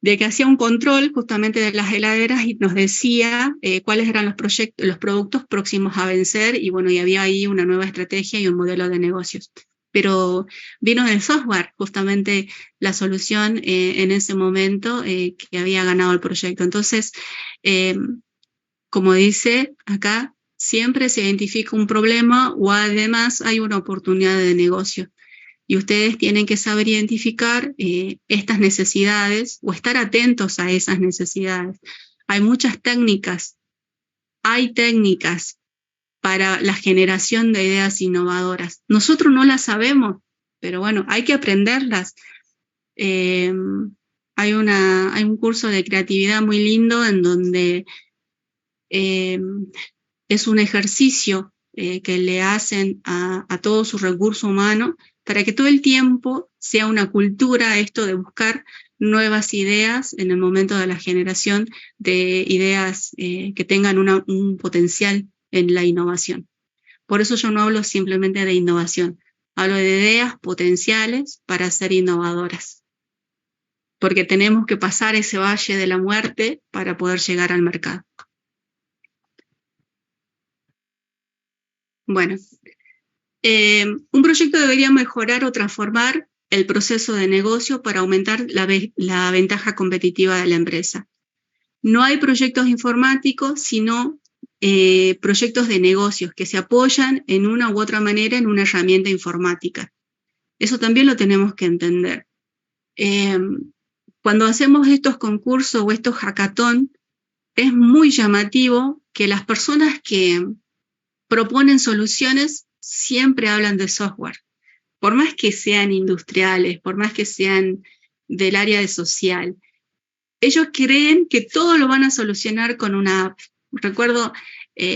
Speaker 1: De que hacía un control justamente de las heladeras y nos decía cuáles eran los productos próximos a vencer, y bueno, y había ahí una nueva estrategia y un modelo de negocios. Pero vino del software, justamente la solución en ese momento que había ganado el proyecto. Entonces, como dice acá, siempre se identifica un problema o además hay una oportunidad de negocio. Y ustedes tienen que saber identificar estas necesidades o estar atentos a esas necesidades. Hay muchas técnicas, para la generación de ideas innovadoras. Nosotros no las sabemos, pero bueno, hay que aprenderlas. Hay un curso de creatividad muy lindo en donde es un ejercicio que le hacen a todo su recurso humano para que todo el tiempo sea una cultura esto de buscar nuevas ideas en el momento de la generación de ideas que tengan un potencial en la innovación. Por eso yo no hablo simplemente de innovación, hablo de ideas potenciales para ser innovadoras. Porque tenemos que pasar ese valle de la muerte para poder llegar al mercado. Bueno, un proyecto debería mejorar o transformar el proceso de negocio para aumentar la ventaja competitiva de la empresa. No hay proyectos informáticos, sino proyectos de negocios que se apoyan en una u otra manera en una herramienta informática. Eso también lo tenemos que entender. Cuando hacemos estos concursos o estos hackathon, es muy llamativo que las personas que proponen soluciones siempre hablan de software. Por más que sean industriales, por más que sean del área de social, ellos creen que todo lo van a solucionar con una app. Recuerdo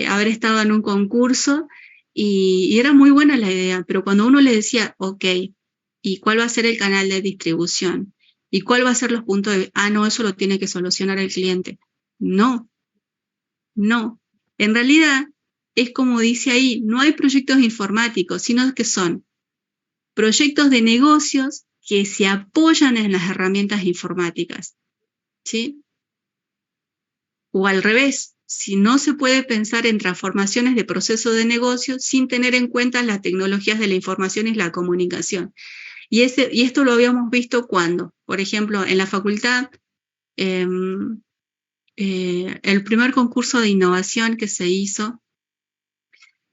Speaker 1: haber estado en un concurso y era muy buena la idea, pero cuando uno le decía, ok, ¿y cuál va a ser el canal de distribución? ¿Y cuál va a ser los puntos de...? No, eso lo tiene que solucionar el cliente. No. En realidad, es como dice ahí, no hay proyectos informáticos, sino que son proyectos de negocios que se apoyan en las herramientas informáticas, ¿sí? O al revés, si no se puede pensar en transformaciones de procesos de negocio sin tener en cuenta las tecnologías de la información y la comunicación. Y esto lo habíamos visto cuando, por ejemplo, en la facultad, el primer concurso de innovación que se hizo,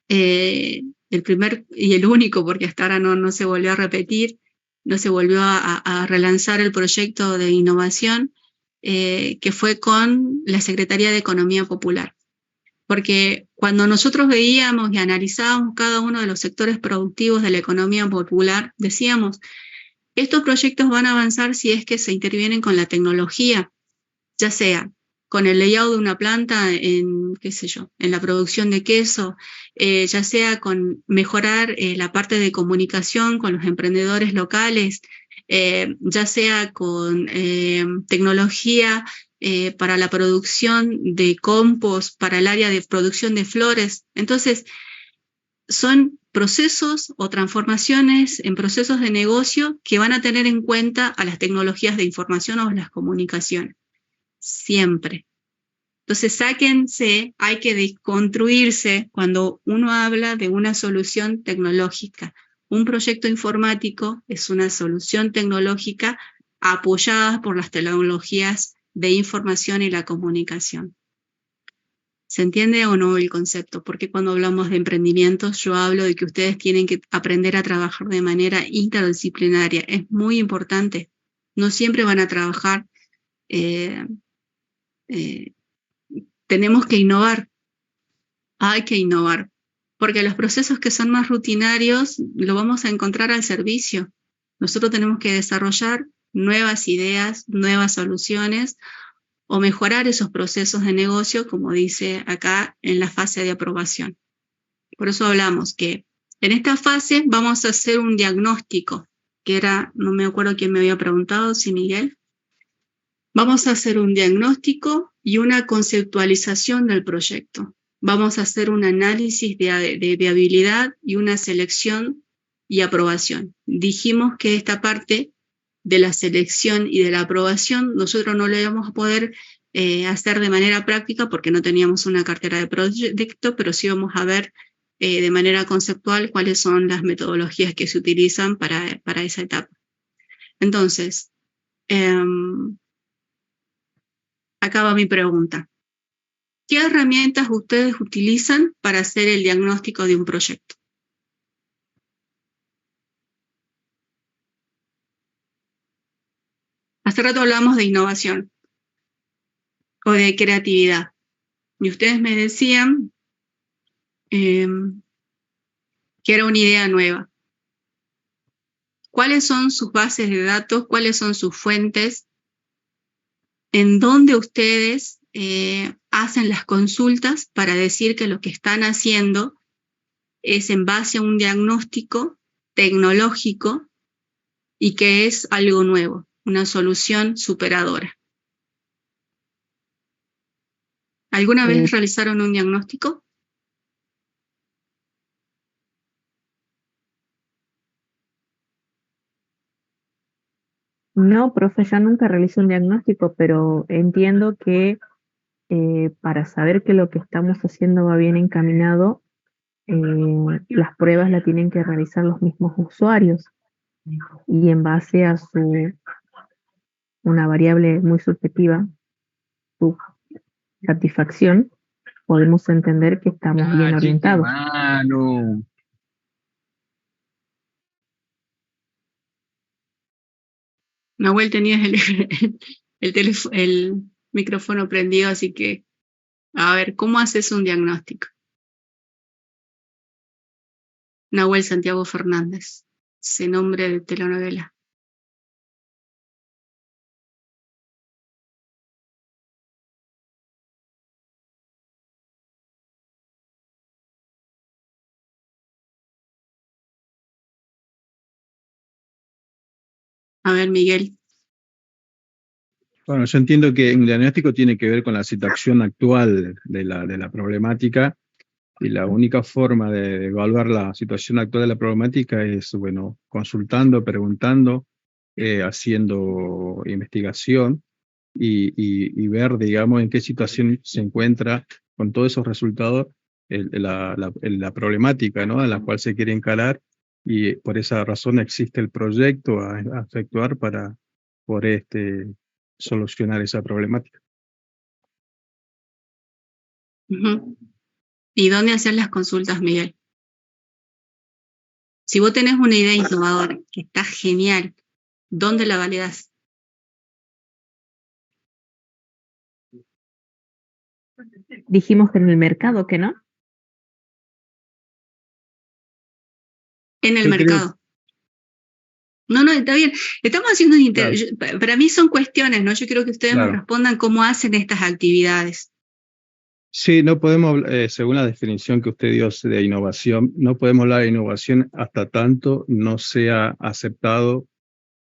Speaker 1: el primer y el único, porque hasta ahora no se volvió a repetir, no se volvió a relanzar el proyecto de innovación, que fue con la Secretaría de Economía Popular. Porque cuando nosotros veíamos y analizábamos cada uno de los sectores productivos de la economía popular, decíamos, estos proyectos van a avanzar si es que se intervienen con la tecnología, ya sea con el layout de una planta en la producción de queso, ya sea con mejorar la parte de comunicación con los emprendedores locales, ya sea con tecnología para la producción de compost, para el área de producción de flores. Entonces, son procesos o transformaciones en procesos de negocio que van a tener en cuenta a las tecnologías de información o las comunicaciones. Siempre. Entonces, sáquense, hay que desconstruirse cuando uno habla de una solución tecnológica. Un proyecto informático es una solución tecnológica apoyada por las tecnologías de información y la comunicación. ¿Se entiende o no el concepto? Porque cuando hablamos de emprendimientos, yo hablo de que ustedes tienen que aprender a trabajar de manera interdisciplinaria. Es muy importante. No siempre van a trabajar. Tenemos que innovar. Hay que innovar. Porque los procesos que son más rutinarios lo vamos a encontrar al servicio. Nosotros tenemos que desarrollar nuevas ideas, nuevas soluciones o mejorar esos procesos de negocio, como dice acá en la fase de aprobación. Por eso hablamos que en esta fase vamos a hacer un diagnóstico, que era, no me acuerdo quién me había preguntado, si Miguel. Vamos a hacer un diagnóstico y una conceptualización del proyecto. Vamos a hacer un análisis de viabilidad y una selección y aprobación. Dijimos que esta parte de la selección y de la aprobación nosotros no lo íbamos a poder hacer de manera práctica porque no teníamos una cartera de proyecto, pero sí vamos a ver de manera conceptual cuáles son las metodologías que se utilizan para esa etapa. Entonces, acá va mi pregunta. ¿Qué herramientas ustedes utilizan para hacer el diagnóstico de un proyecto? Hace rato hablamos de innovación o de creatividad. Y ustedes me decían que era una idea nueva. ¿Cuáles son sus bases de datos? ¿Cuáles son sus fuentes? ¿En dónde ustedes hacen las consultas para decir que lo que están haciendo es en base a un diagnóstico tecnológico y que es algo nuevo, una solución superadora? ¿Alguna vez realizaron un diagnóstico?
Speaker 6: No, profe, yo nunca realicé un diagnóstico, pero entiendo que para saber que lo que estamos haciendo va bien encaminado, las pruebas las tienen que realizar los mismos usuarios y en base a una variable muy subjetiva, su satisfacción, podemos entender que estamos bien orientados.
Speaker 1: Nahuel, tenías el micrófono prendido, así que, a ver, ¿cómo haces un diagnóstico? Nahuel Santiago Fernández, ese nombre de telenovela. A ver, Miguel.
Speaker 4: Bueno, yo entiendo que el diagnóstico tiene que ver con la situación actual de la problemática, y la única forma de evaluar la situación actual de la problemática es, bueno, consultando, preguntando, haciendo investigación y ver, digamos, en qué situación se encuentra con todos esos resultados la problemática, ¿no?, en la cual se quiere encarar, y por esa razón existe el proyecto a efectuar para poder solucionar esa problemática.
Speaker 1: ¿Y dónde hacer las consultas, Miguel? Si vos tenés una idea innovadora que está genial, ¿dónde la validás?
Speaker 6: Dijimos que en el mercado, ¿que no?
Speaker 1: En el mercado. No, está bien. Estamos haciendo un
Speaker 4: Claro.
Speaker 1: Para mí son cuestiones, ¿no? Yo quiero que ustedes me respondan cómo hacen estas actividades.
Speaker 4: Sí, no podemos, según la definición que usted dio de innovación, no podemos hablar de innovación hasta tanto no sea aceptado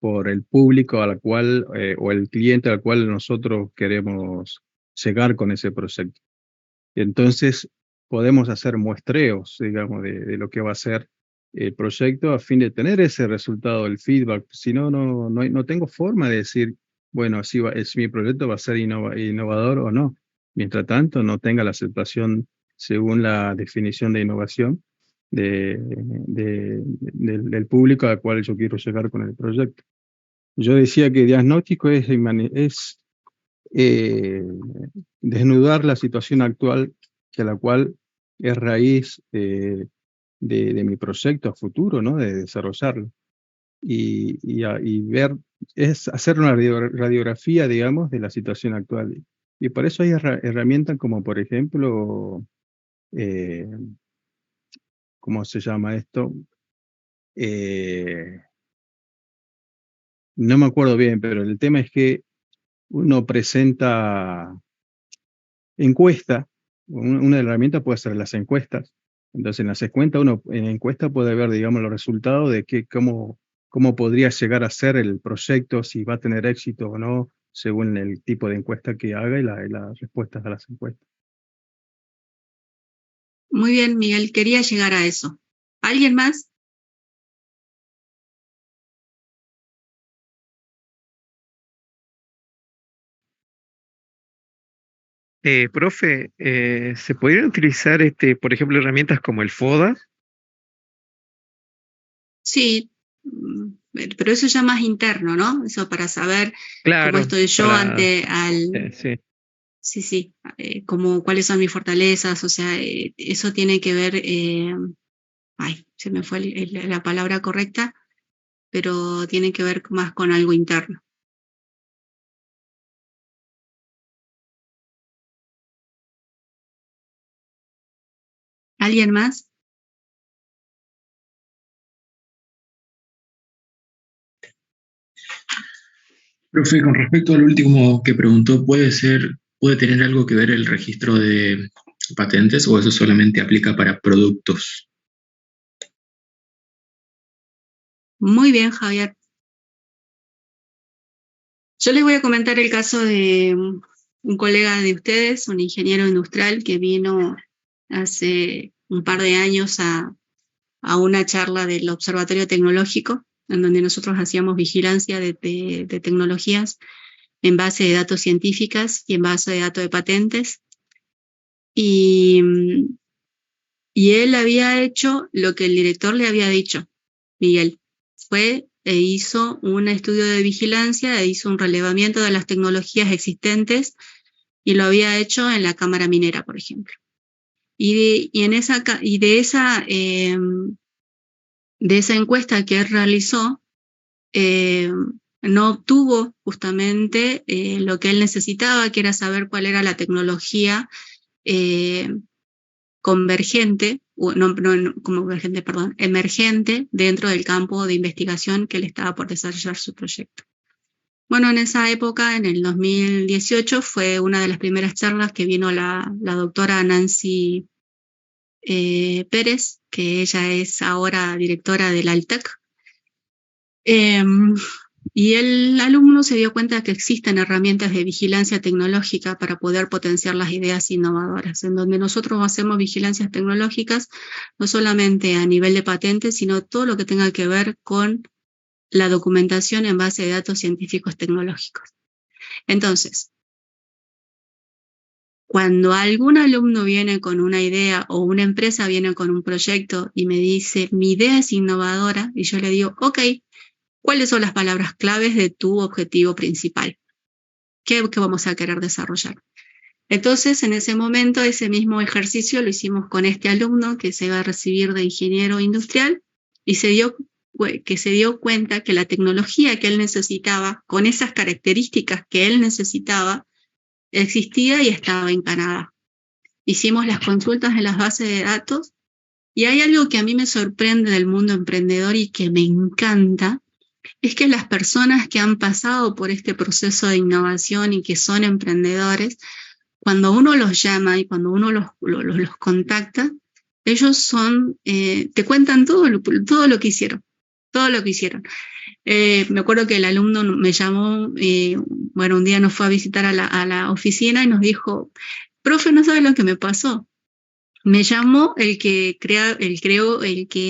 Speaker 4: por el público a la cual, o el cliente al cual nosotros queremos llegar con ese proyecto. Entonces, podemos hacer muestreos, digamos, de lo que va a ser el proyecto a fin de tener ese resultado, el feedback. Si no, no tengo forma de decir, bueno, si mi proyecto va a ser innovador o no. Mientras tanto, no tenga la aceptación según la definición de innovación del público al cual yo quiero llegar con el proyecto. Yo decía que diagnóstico es desnudar la situación actual, que la cual es raíz de mi proyecto a futuro, ¿no?, de desarrollarlo. Y ver, es hacer una radiografía, digamos, de la situación actual. Y por eso hay herramientas como, por ejemplo, ¿cómo se llama esto? No me acuerdo bien, pero el tema es que uno presenta encuesta. Una herramienta puede ser las encuestas. Entonces, en las encuestas, uno en encuesta puede ver, digamos, los resultados de cómo podría llegar a ser el proyecto, si va a tener éxito o no, según el tipo de encuesta que haga y las respuestas a las encuestas.
Speaker 1: Muy bien, Miguel, quería llegar a eso. ¿Alguien más?
Speaker 7: Profe, ¿se podrían utilizar, por ejemplo, herramientas como el FODA?
Speaker 1: Sí, pero eso ya más interno, ¿no? Eso para saber
Speaker 7: Claro,
Speaker 1: cómo estoy yo ante al...
Speaker 7: sí.
Speaker 1: Sí, cuáles son mis fortalezas, o sea, eso tiene que ver, se me fue la palabra correcta, pero tiene que ver más con algo interno. ¿Alguien más?
Speaker 8: Profe, con respecto al último que preguntó, ¿puede tener algo que ver el registro de patentes o eso solamente aplica para productos?
Speaker 1: Muy bien, Javier. Yo les voy a comentar el caso de un colega de ustedes, un ingeniero industrial que vino hace un par de años a una charla del Observatorio Tecnológico, en donde nosotros hacíamos vigilancia de tecnologías en base de datos científicas y en base de datos de patentes. Y él había hecho lo que el director le había dicho, Miguel. Fue e hizo un estudio de vigilancia, e hizo un relevamiento de las tecnologías existentes y lo había hecho en la Cámara Minera, por ejemplo. De esa encuesta que él realizó, no obtuvo justamente lo que él necesitaba, que era saber cuál era la tecnología emergente dentro del campo de investigación que él estaba por desarrollar su proyecto. Bueno, en esa época, en el 2018, fue una de las primeras charlas que vino la doctora Nancy Pérez, que ella es ahora directora del Altec. Y el alumno se dio cuenta que existen herramientas de vigilancia tecnológica para poder potenciar las ideas innovadoras, en donde nosotros hacemos vigilancias tecnológicas no solamente a nivel de patentes, sino todo lo que tenga que ver con la documentación en base de datos científicos tecnológicos. Entonces, cuando algún alumno viene con una idea o una empresa viene con un proyecto y me dice, mi idea es innovadora, y yo le digo, ok, ¿cuáles son las palabras claves de tu objetivo principal? ¿Qué vamos a querer desarrollar? Entonces, en ese momento, ese mismo ejercicio lo hicimos con este alumno que se va a recibir de ingeniero industrial y se dio cuenta que la tecnología que él necesitaba, con esas características que él necesitaba, existía y estaba en Canadá. Hicimos las consultas en las bases de datos y hay algo que a mí me sorprende del mundo emprendedor y que me encanta, es que las personas que han pasado por este proceso de innovación y que son emprendedores, cuando uno los llama y cuando uno los contacta, ellos te cuentan todo lo que hicieron, todo lo que hicieron. Me acuerdo que el alumno me llamó, un día nos fue a visitar a la oficina y nos dijo, profe, no sabe lo que me pasó. Me llamó el que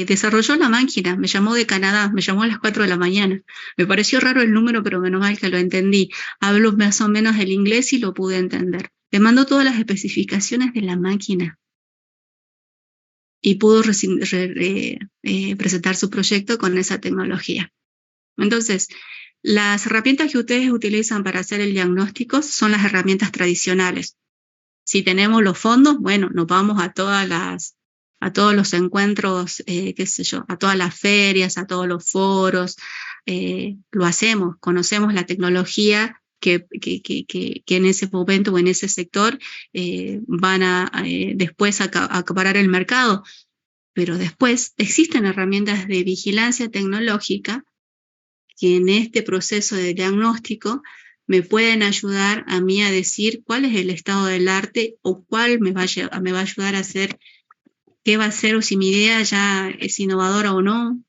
Speaker 1: desarrolló la máquina, me llamó de Canadá, me llamó a las 4 de la mañana. Me pareció raro el número, pero menos mal que lo entendí. Hablo más o menos el inglés y lo pude entender. Le mandó todas las especificaciones de la máquina y pudo presentar su proyecto con esa tecnología. Entonces, las herramientas que ustedes utilizan para hacer el diagnóstico son las herramientas tradicionales. Si tenemos los fondos, bueno, nos vamos a todos los encuentros, a todas las ferias, a todos los foros, lo hacemos, conocemos la tecnología que en ese momento o en ese sector van a después acaparar el mercado. Pero después existen herramientas de vigilancia tecnológica que en este proceso de diagnóstico me pueden ayudar a mí a decir cuál es el estado del arte o cuál me va a ayudar a hacer, qué va a hacer o si mi idea ya es innovadora o no,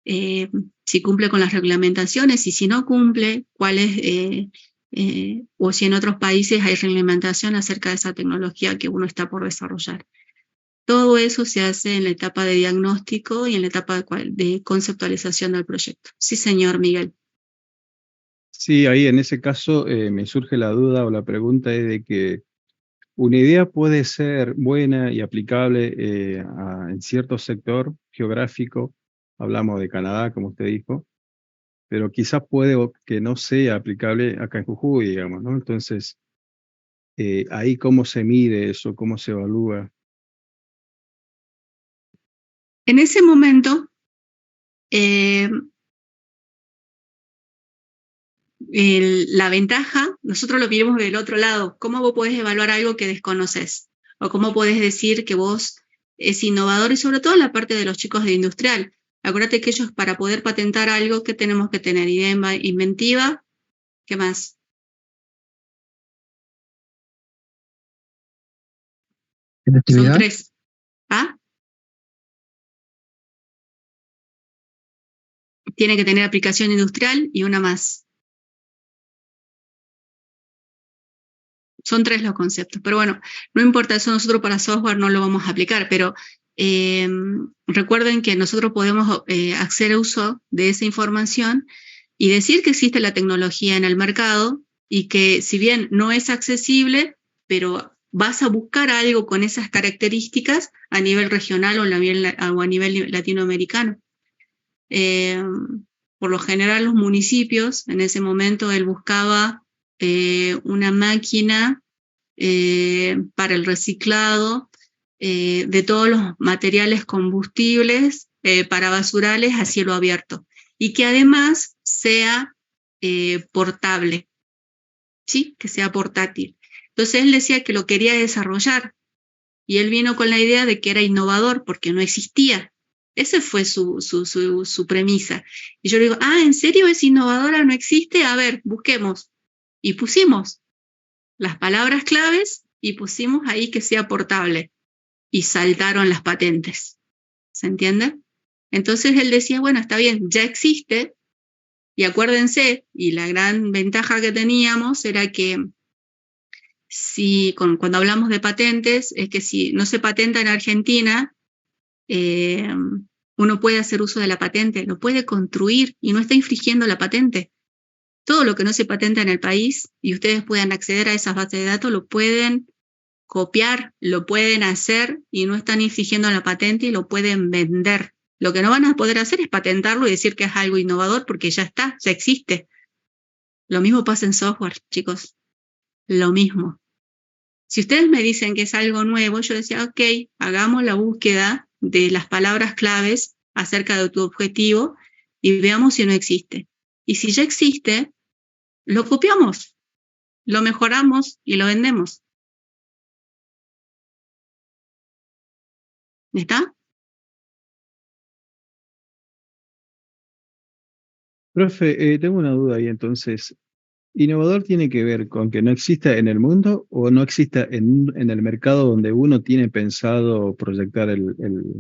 Speaker 1: si cumple con las reglamentaciones y si no cumple, cuál es o si en otros países hay reglamentación acerca de esa tecnología que uno está por desarrollar. Todo eso se hace en la etapa de diagnóstico y en la etapa de conceptualización del proyecto. Sí, señor Miguel.
Speaker 4: Sí, ahí en ese caso me surge la duda o la pregunta es de que una idea puede ser buena y aplicable en cierto sector geográfico, hablamos de Canadá, como usted dijo, pero quizás puede que no sea aplicable acá en Jujuy, digamos, ¿no? Entonces, ahí cómo se mide eso, cómo se evalúa.
Speaker 1: En ese momento, la ventaja, nosotros lo miramos del otro lado. ¿Cómo vos podés evaluar algo que desconoces? ¿O cómo podés decir que vos es innovador? Y sobre todo en la parte de los chicos de industrial. Acuérdate que ellos, para poder patentar algo, ¿qué tenemos que tener? Idea inventiva. ¿Qué más? Son 3. ¿Ah? Tiene que tener aplicación industrial y una más. Son 3 los conceptos, pero bueno, no importa eso, nosotros para software no lo vamos a aplicar, pero recuerden que nosotros podemos hacer uso de esa información y decir que existe la tecnología en el mercado y que si bien no es accesible, pero vas a buscar algo con esas características a nivel regional o a nivel latinoamericano. Por lo general los municipios, en ese momento él buscaba una máquina para el reciclado de todos los materiales combustibles para basurales a cielo abierto y que además sea portable, ¿sí? Que sea portátil. Entonces él decía que lo quería desarrollar y él vino con la idea de que era innovador porque no existía. Esa fue su premisa. Y yo le digo, ¿en serio es innovadora? ¿No existe? A ver, busquemos. Y pusimos las palabras claves y pusimos ahí que sea portable. Y saltaron las patentes. ¿Se entiende? Entonces él decía, bueno, está bien, ya existe. Y acuérdense, y la gran ventaja que teníamos era que cuando hablamos de patentes, es que si no se patenta en Argentina, uno puede hacer uso de la patente, lo puede construir y no está infringiendo la patente. Todo lo que no se patenta en el país y ustedes puedan acceder a esas bases de datos, lo pueden copiar, lo pueden hacer y no están infringiendo la patente y lo pueden vender. Lo que no van a poder hacer es patentarlo y decir que es algo innovador porque ya está, ya existe. Lo mismo pasa en software, chicos. Lo mismo. Si ustedes me dicen que es algo nuevo, yo decía, ok, hagamos la búsqueda de las palabras claves acerca de tu objetivo y veamos si no existe. Y si ya existe, lo copiamos, lo mejoramos y lo vendemos. ¿Está?
Speaker 4: Profe, tengo una duda ahí entonces. ¿Innovador tiene que ver con que no exista en el mundo o no exista en el mercado donde uno tiene pensado proyectar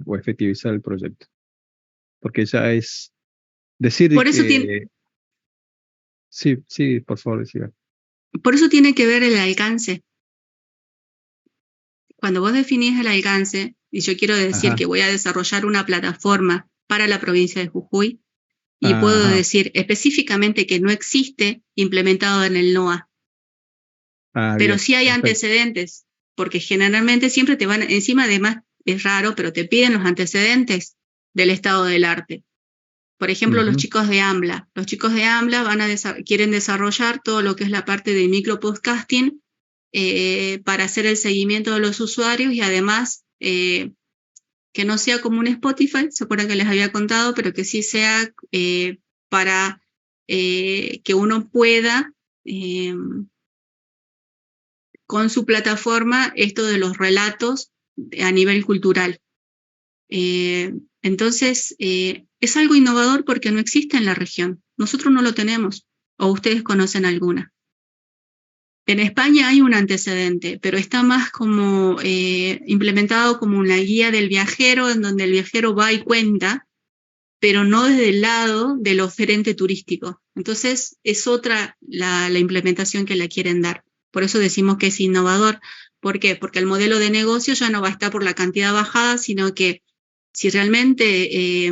Speaker 4: o efectivizar el proyecto? Porque ya es decir
Speaker 1: Por eso
Speaker 4: que... Sí, por favor, siga.
Speaker 1: Por eso tiene que ver el alcance. Cuando vos definís el alcance, y yo quiero decir que voy a desarrollar una plataforma para la provincia de Jujuy, y puedo decir específicamente que no existe implementado en el NOA. Pero
Speaker 4: bien,
Speaker 1: sí hay antecedentes, porque generalmente siempre te van, encima además es raro, pero te piden los antecedentes del estado del arte. Por ejemplo, los chicos de AMLA. Los chicos de AMLA quieren desarrollar todo lo que es la parte de micropodcasting para hacer el seguimiento de los usuarios y además que no sea como un Spotify, se acuerdan que les había contado, pero que sí sea para que uno pueda con su plataforma esto de los relatos a nivel cultural. Entonces, es algo innovador porque no existe en la región. Nosotros no lo tenemos, o ustedes conocen alguna. En España hay un antecedente, pero está más como implementado como una guía del viajero, en donde el viajero va y cuenta, pero no desde el lado del oferente turístico. Entonces, es otra la implementación que le quieren dar. Por eso decimos que es innovador. ¿Por qué? Porque el modelo de negocio ya no va a estar por la cantidad bajada, sino que si realmente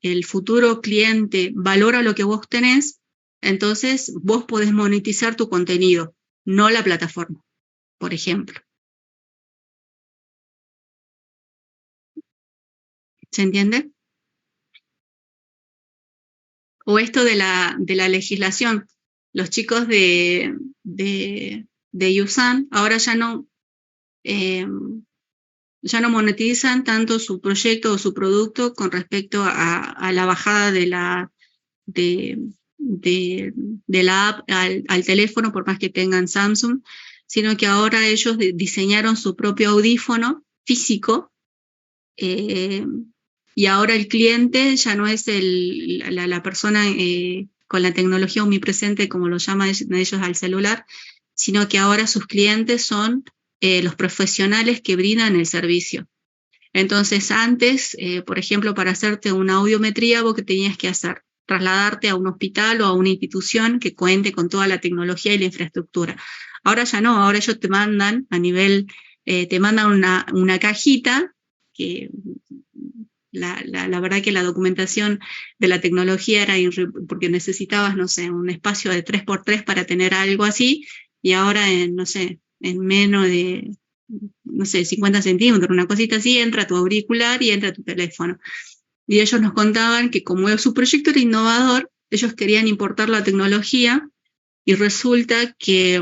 Speaker 1: el futuro cliente valora lo que vos tenés, entonces vos podés monetizar tu contenido, no la plataforma, por ejemplo. ¿Se entiende? O esto de la legislación. Los chicos de USAN ahora ya no monetizan tanto su proyecto o su producto con respecto a la bajada de la app al teléfono, por más que tengan Samsung, sino que ahora ellos diseñaron su propio audífono físico, y ahora el cliente ya no es la persona con la tecnología omnipresente, como lo llaman ellos al celular, sino que ahora sus clientes son los profesionales que brindan el servicio. Entonces antes, por ejemplo, para hacerte una audiometría, vos que tenías que hacer, trasladarte a un hospital o a una institución que cuente con toda la tecnología y la infraestructura. Ahora ya no, ahora ellos te mandan te mandan una cajita que la verdad que la documentación de la tecnología era porque necesitabas, no sé, un espacio de 3x3 para tener algo así, y ahora en menos de, 50 centímetros, una cosita así, entra tu auricular y entra tu teléfono. Y ellos nos contaban que como su proyecto era innovador, ellos querían importar la tecnología y resulta que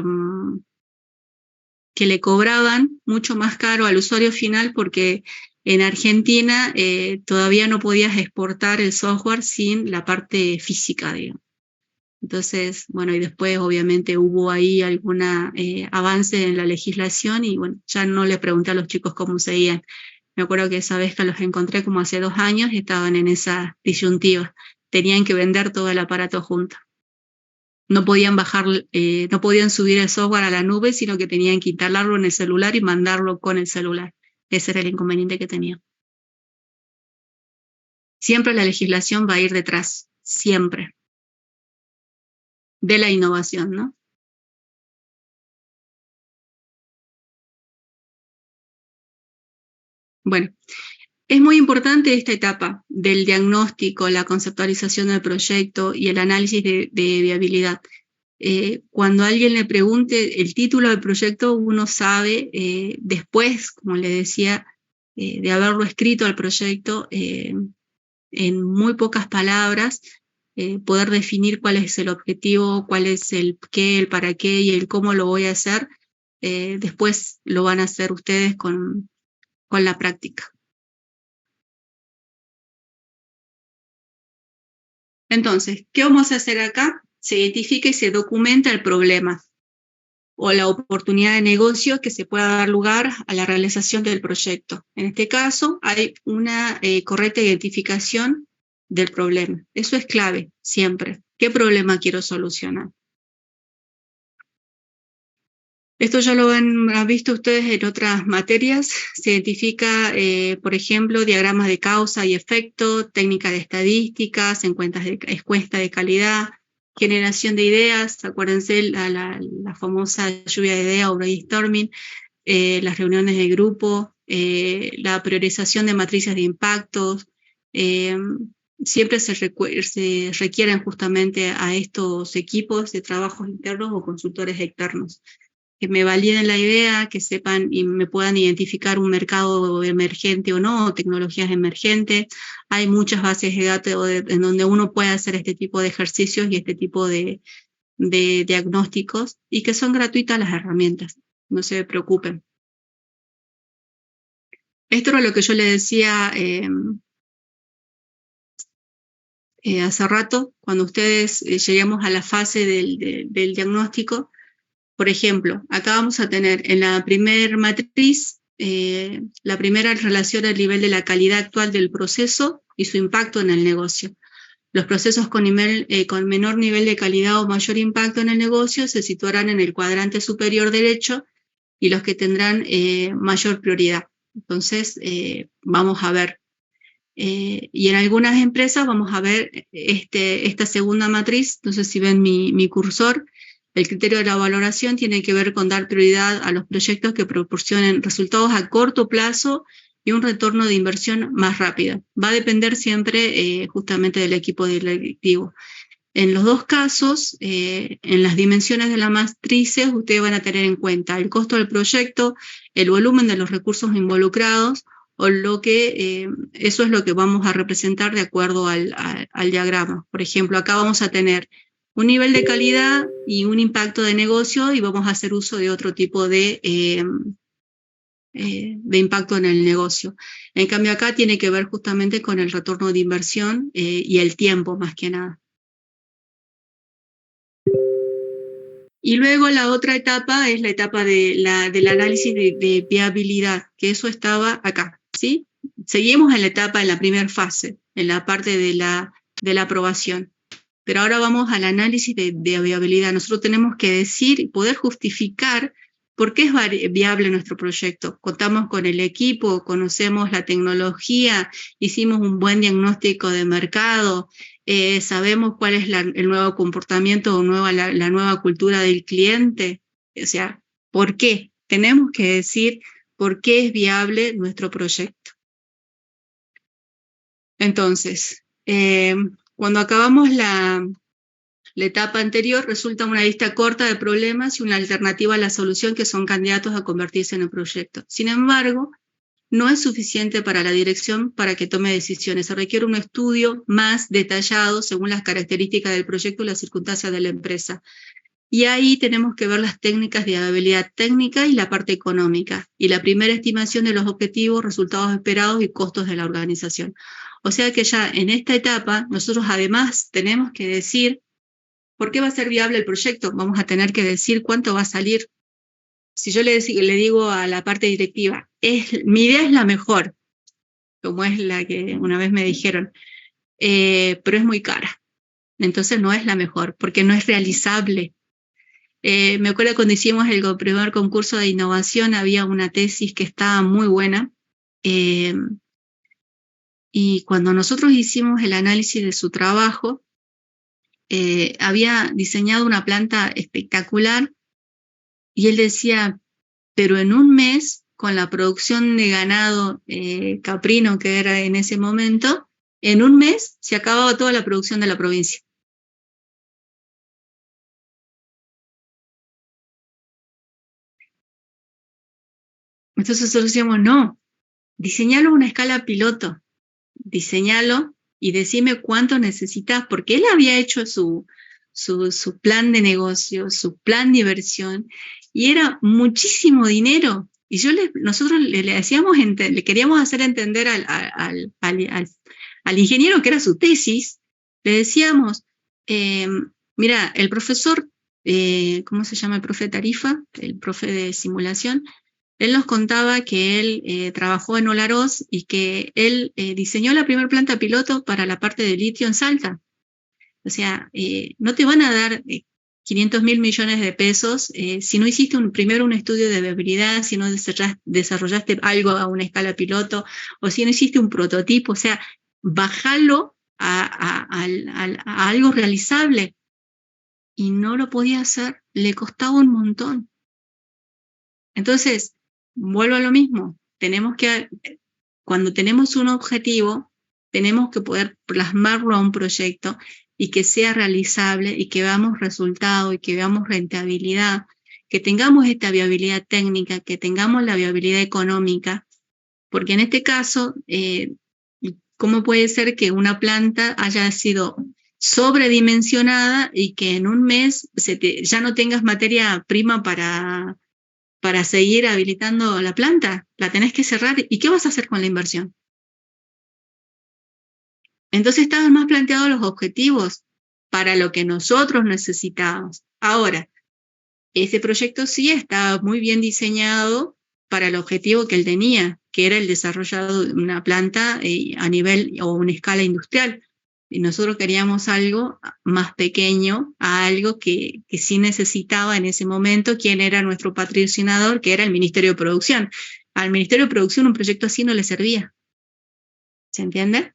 Speaker 1: le cobraban mucho más caro al usuario final porque en Argentina todavía no podías exportar el software sin la parte física, digamos. Entonces, bueno, y después obviamente hubo ahí algún avance en la legislación y bueno, ya no le pregunté a los chicos cómo seguían. Me acuerdo que esa vez que los encontré como hace 2 años estaban en esa disyuntiva. Tenían que vender todo el aparato junto. No podían no podían subir el software a la nube, sino que tenían que instalarlo en el celular y mandarlo con el celular. Ese era el inconveniente que tenían. Siempre la legislación va a ir detrás, siempre, de la innovación, ¿no? Bueno, es muy importante esta etapa del diagnóstico, la conceptualización del proyecto y el análisis de viabilidad. Cuando alguien le pregunte el título del proyecto, uno sabe después, como le decía, de haberlo escrito al proyecto en muy pocas palabras, poder definir cuál es el objetivo, cuál es el qué, el para qué y el cómo lo voy a hacer. Después lo van a hacer ustedes con la práctica. Entonces, ¿qué vamos a hacer acá? Se identifica y se documenta el problema o la oportunidad de negocio que se pueda dar lugar a la realización del proyecto. En este caso, hay una correcta identificación del problema. Eso es clave, siempre. ¿Qué problema quiero solucionar? Esto ya lo han visto ustedes en otras materias. Se identifica, por ejemplo, diagramas de causa y efecto, técnicas de estadísticas, encuestas de calidad, generación de ideas. Acuérdense la famosa lluvia de ideas o brainstorming, las reuniones de grupo, la priorización de matrices de impactos. Siempre se requieren justamente a estos equipos de trabajos internos o consultores externos que me validen la idea, que sepan y me puedan identificar un mercado emergente o no, o tecnologías emergentes. Hay muchas bases de datos en donde uno puede hacer este tipo de ejercicios y este tipo de diagnósticos, y que son gratuitas las herramientas, no se preocupen. Esto era lo que yo le decía hace rato, cuando ustedes lleguemos a la fase del diagnóstico. Por ejemplo, acá vamos a tener en la primera matriz, la primera relaciona el nivel de la calidad actual del proceso y su impacto en el negocio. Los procesos con menor nivel de calidad o mayor impacto en el negocio se situarán en el cuadrante superior derecho y los que tendrán mayor prioridad. Entonces, vamos a ver Y en algunas empresas vamos a ver esta segunda matriz. No sé si ven mi cursor. El criterio de la valoración tiene que ver con dar prioridad a los proyectos que proporcionen resultados a corto plazo y un retorno de inversión más rápido. Va a depender siempre justamente del equipo directivo. En los dos casos, en las dimensiones de las matrices, ustedes van a tener en cuenta el costo del proyecto, el volumen de los recursos involucrados, o eso es lo que vamos a representar de acuerdo al diagrama. Por ejemplo, acá vamos a tener un nivel de calidad y un impacto de negocio, y vamos a hacer uso de otro tipo de impacto en el negocio. En cambio, acá tiene que ver justamente con el retorno de inversión y el tiempo, más que nada. Y luego la otra etapa es la etapa del análisis de viabilidad, que eso estaba acá, ¿sí? Seguimos en la primera fase, en la parte de la aprobación. Pero ahora vamos al análisis de viabilidad. Nosotros tenemos que decir y poder justificar por qué es viable nuestro proyecto. Contamos con el equipo, conocemos la tecnología, hicimos un buen diagnóstico de mercado, sabemos cuál es el nuevo comportamiento o la nueva cultura del cliente. O sea, ¿por qué? Tenemos que decir por qué es viable nuestro proyecto. Entonces, cuando acabamos la etapa anterior, resulta una lista corta de problemas y una alternativa a la solución que son candidatos a convertirse en un proyecto. Sin embargo, no es suficiente para la dirección para que tome decisiones. Se requiere un estudio más detallado según las características del proyecto y las circunstancias de la empresa. Y ahí tenemos que ver las técnicas de viabilidad técnica y la parte económica, y la primera estimación de los objetivos, resultados esperados y costos de la organización. O sea que ya en esta etapa nosotros además tenemos que decir por qué va a ser viable el proyecto. Vamos a tener que decir cuánto va a salir. Si yo le digo a la parte directiva, mi idea es la mejor, como es la que una vez me dijeron, pero es muy cara. Entonces no es la mejor, porque no es realizable. Me acuerdo cuando hicimos el primer concurso de innovación, había una tesis que estaba muy buena, y cuando nosotros hicimos el análisis de su trabajo, había diseñado una planta espectacular, y él decía, pero en un mes, con la producción de ganado caprino que era en ese momento, en un mes se acababa toda la producción de la provincia. Entonces nosotros decíamos, no, diseñalo a una escala piloto, diseñalo y decime cuánto necesitas, porque él había hecho su plan de negocio, su plan de inversión, y era muchísimo dinero. Y nosotros le queríamos hacer entender al ingeniero, que era su tesis, le decíamos, mira, el profesor, ¿cómo se llama el profe Tarifa? El profe de simulación. Él nos contaba que él trabajó en Olaroz y que él diseñó la primera planta piloto para la parte de litio en Salta. O sea, no te van a dar 500.000 millones de pesos si no hiciste primero un estudio de viabilidad, si no desarrollaste algo a una escala piloto, o si no hiciste un prototipo. O sea, bajalo a algo realizable. Y no lo podía hacer, le costaba un montón. Entonces, vuelvo a lo mismo, cuando tenemos un objetivo, tenemos que poder plasmarlo a un proyecto y que sea realizable y que veamos resultados y que veamos rentabilidad, que tengamos esta viabilidad técnica, que tengamos la viabilidad económica, porque en este caso, ¿cómo puede ser que una planta haya sido sobredimensionada y que en un mes ya no tengas materia prima para seguir habilitando la planta? La tenés que cerrar. ¿Y qué vas a hacer con la inversión? Entonces estaban más planteados los objetivos para lo que nosotros necesitábamos. Ahora, ese proyecto sí estaba muy bien diseñado para el objetivo que él tenía, que era el desarrollo de una planta a nivel o una escala industrial. Y nosotros queríamos algo más pequeño, a algo que sí necesitaba en ese momento. ¿Quién era nuestro patrocinador? Que era el Ministerio de Producción. Al Ministerio de Producción un proyecto así no le servía. ¿Se entiende?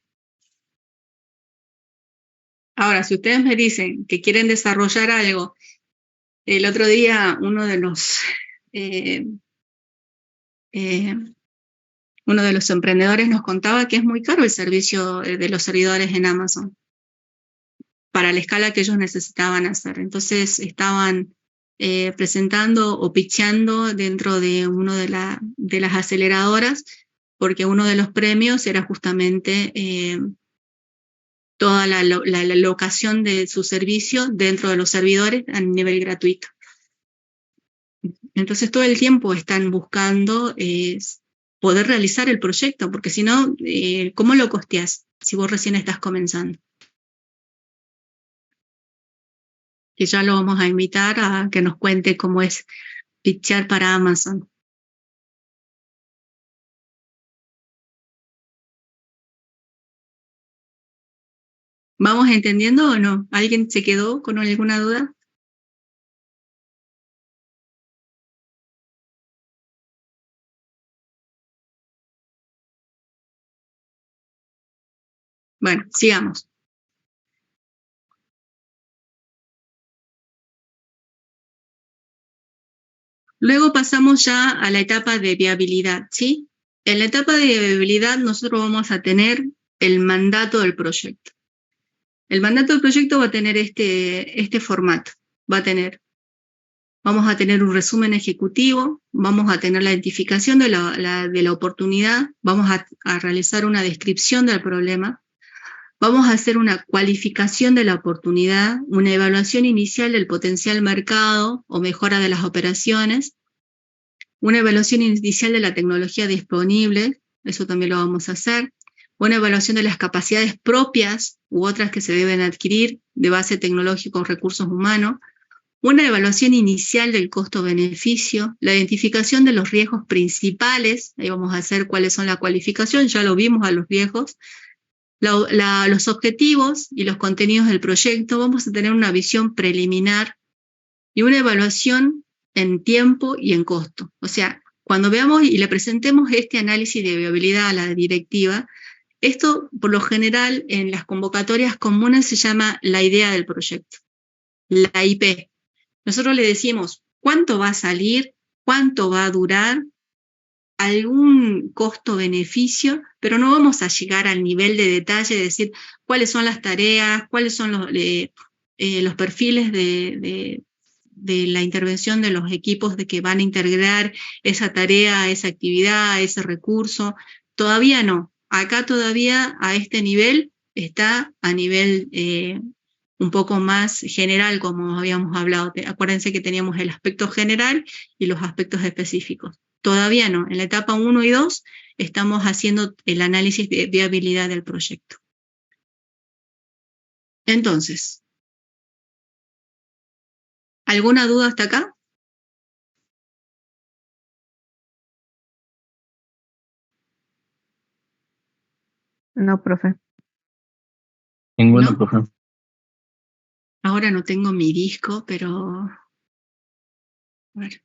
Speaker 1: Ahora, si ustedes me dicen que quieren desarrollar algo, el otro día uno de los emprendedores nos contaba que es muy caro el servicio de los servidores en Amazon para la escala que ellos necesitaban hacer. Entonces estaban presentando o pitchando dentro de una de las aceleradoras, porque uno de los premios era justamente toda la locación de su servicio dentro de los servidores a nivel gratuito. Entonces todo el tiempo están buscando poder realizar el proyecto, porque si no, ¿cómo lo costeás si vos recién estás comenzando? Que ya lo vamos a invitar a que nos cuente cómo es pitchar para Amazon. ¿Vamos entendiendo o no? ¿Alguien se quedó con alguna duda? Bueno, sigamos. Luego pasamos ya a la etapa de viabilidad, ¿sí? En la etapa de viabilidad nosotros vamos a tener el mandato del proyecto. El mandato del proyecto va a tener este formato. Vamos a tener un resumen ejecutivo, vamos a tener la identificación de la oportunidad, vamos a realizar una descripción del problema, vamos a hacer una cualificación de la oportunidad, una evaluación inicial del potencial mercado o mejora de las operaciones, una evaluación inicial de la tecnología disponible, eso también lo vamos a hacer, una evaluación de las capacidades propias u otras que se deben adquirir de base tecnológica o recursos humanos, una evaluación inicial del costo-beneficio, la identificación de los riesgos principales, ahí vamos a hacer cuáles son la cualificación, ya lo vimos a los riesgos, los objetivos y los contenidos del proyecto, vamos a tener una visión preliminar y una evaluación en tiempo y en costo. O sea, cuando veamos y le presentemos este análisis de viabilidad a la directiva, esto por lo general en las convocatorias comunes se llama la idea del proyecto, la IP. Nosotros le decimos cuánto va a salir, cuánto va a durar, algún costo-beneficio, pero no vamos a llegar al nivel de detalle de decir cuáles son las tareas, cuáles son los perfiles de la intervención de los equipos de que van a integrar esa tarea, esa actividad, ese recurso. Todavía no. Acá todavía a este nivel está a nivel un poco más general, como habíamos hablado. Acuérdense que teníamos el aspecto general y los aspectos específicos. Todavía no. En la etapa 1 y 2 estamos haciendo el análisis de viabilidad del proyecto. Entonces, ¿alguna duda hasta acá?
Speaker 6: No, profe.
Speaker 4: Ninguna,
Speaker 1: ¿No?
Speaker 4: profe.
Speaker 1: Ahora no tengo mi disco, pero... Bueno.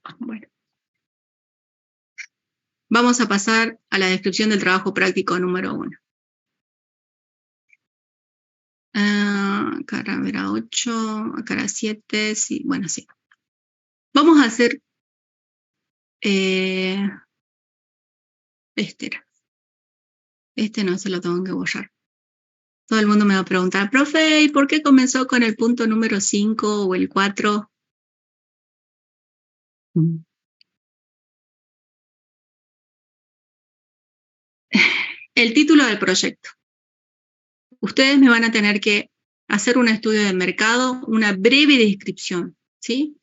Speaker 1: Vamos a pasar a la descripción del trabajo práctico número 1. Acá era 8, acá era 7, sí, bueno, sí. Vamos a hacer... Este no se lo tengo que borrar. Todo el mundo me va a preguntar, profe, ¿y por qué comenzó con el punto número 5 o el 4? El título del proyecto. Ustedes me van a tener que hacer un estudio de mercado, una breve descripción, ¿sí?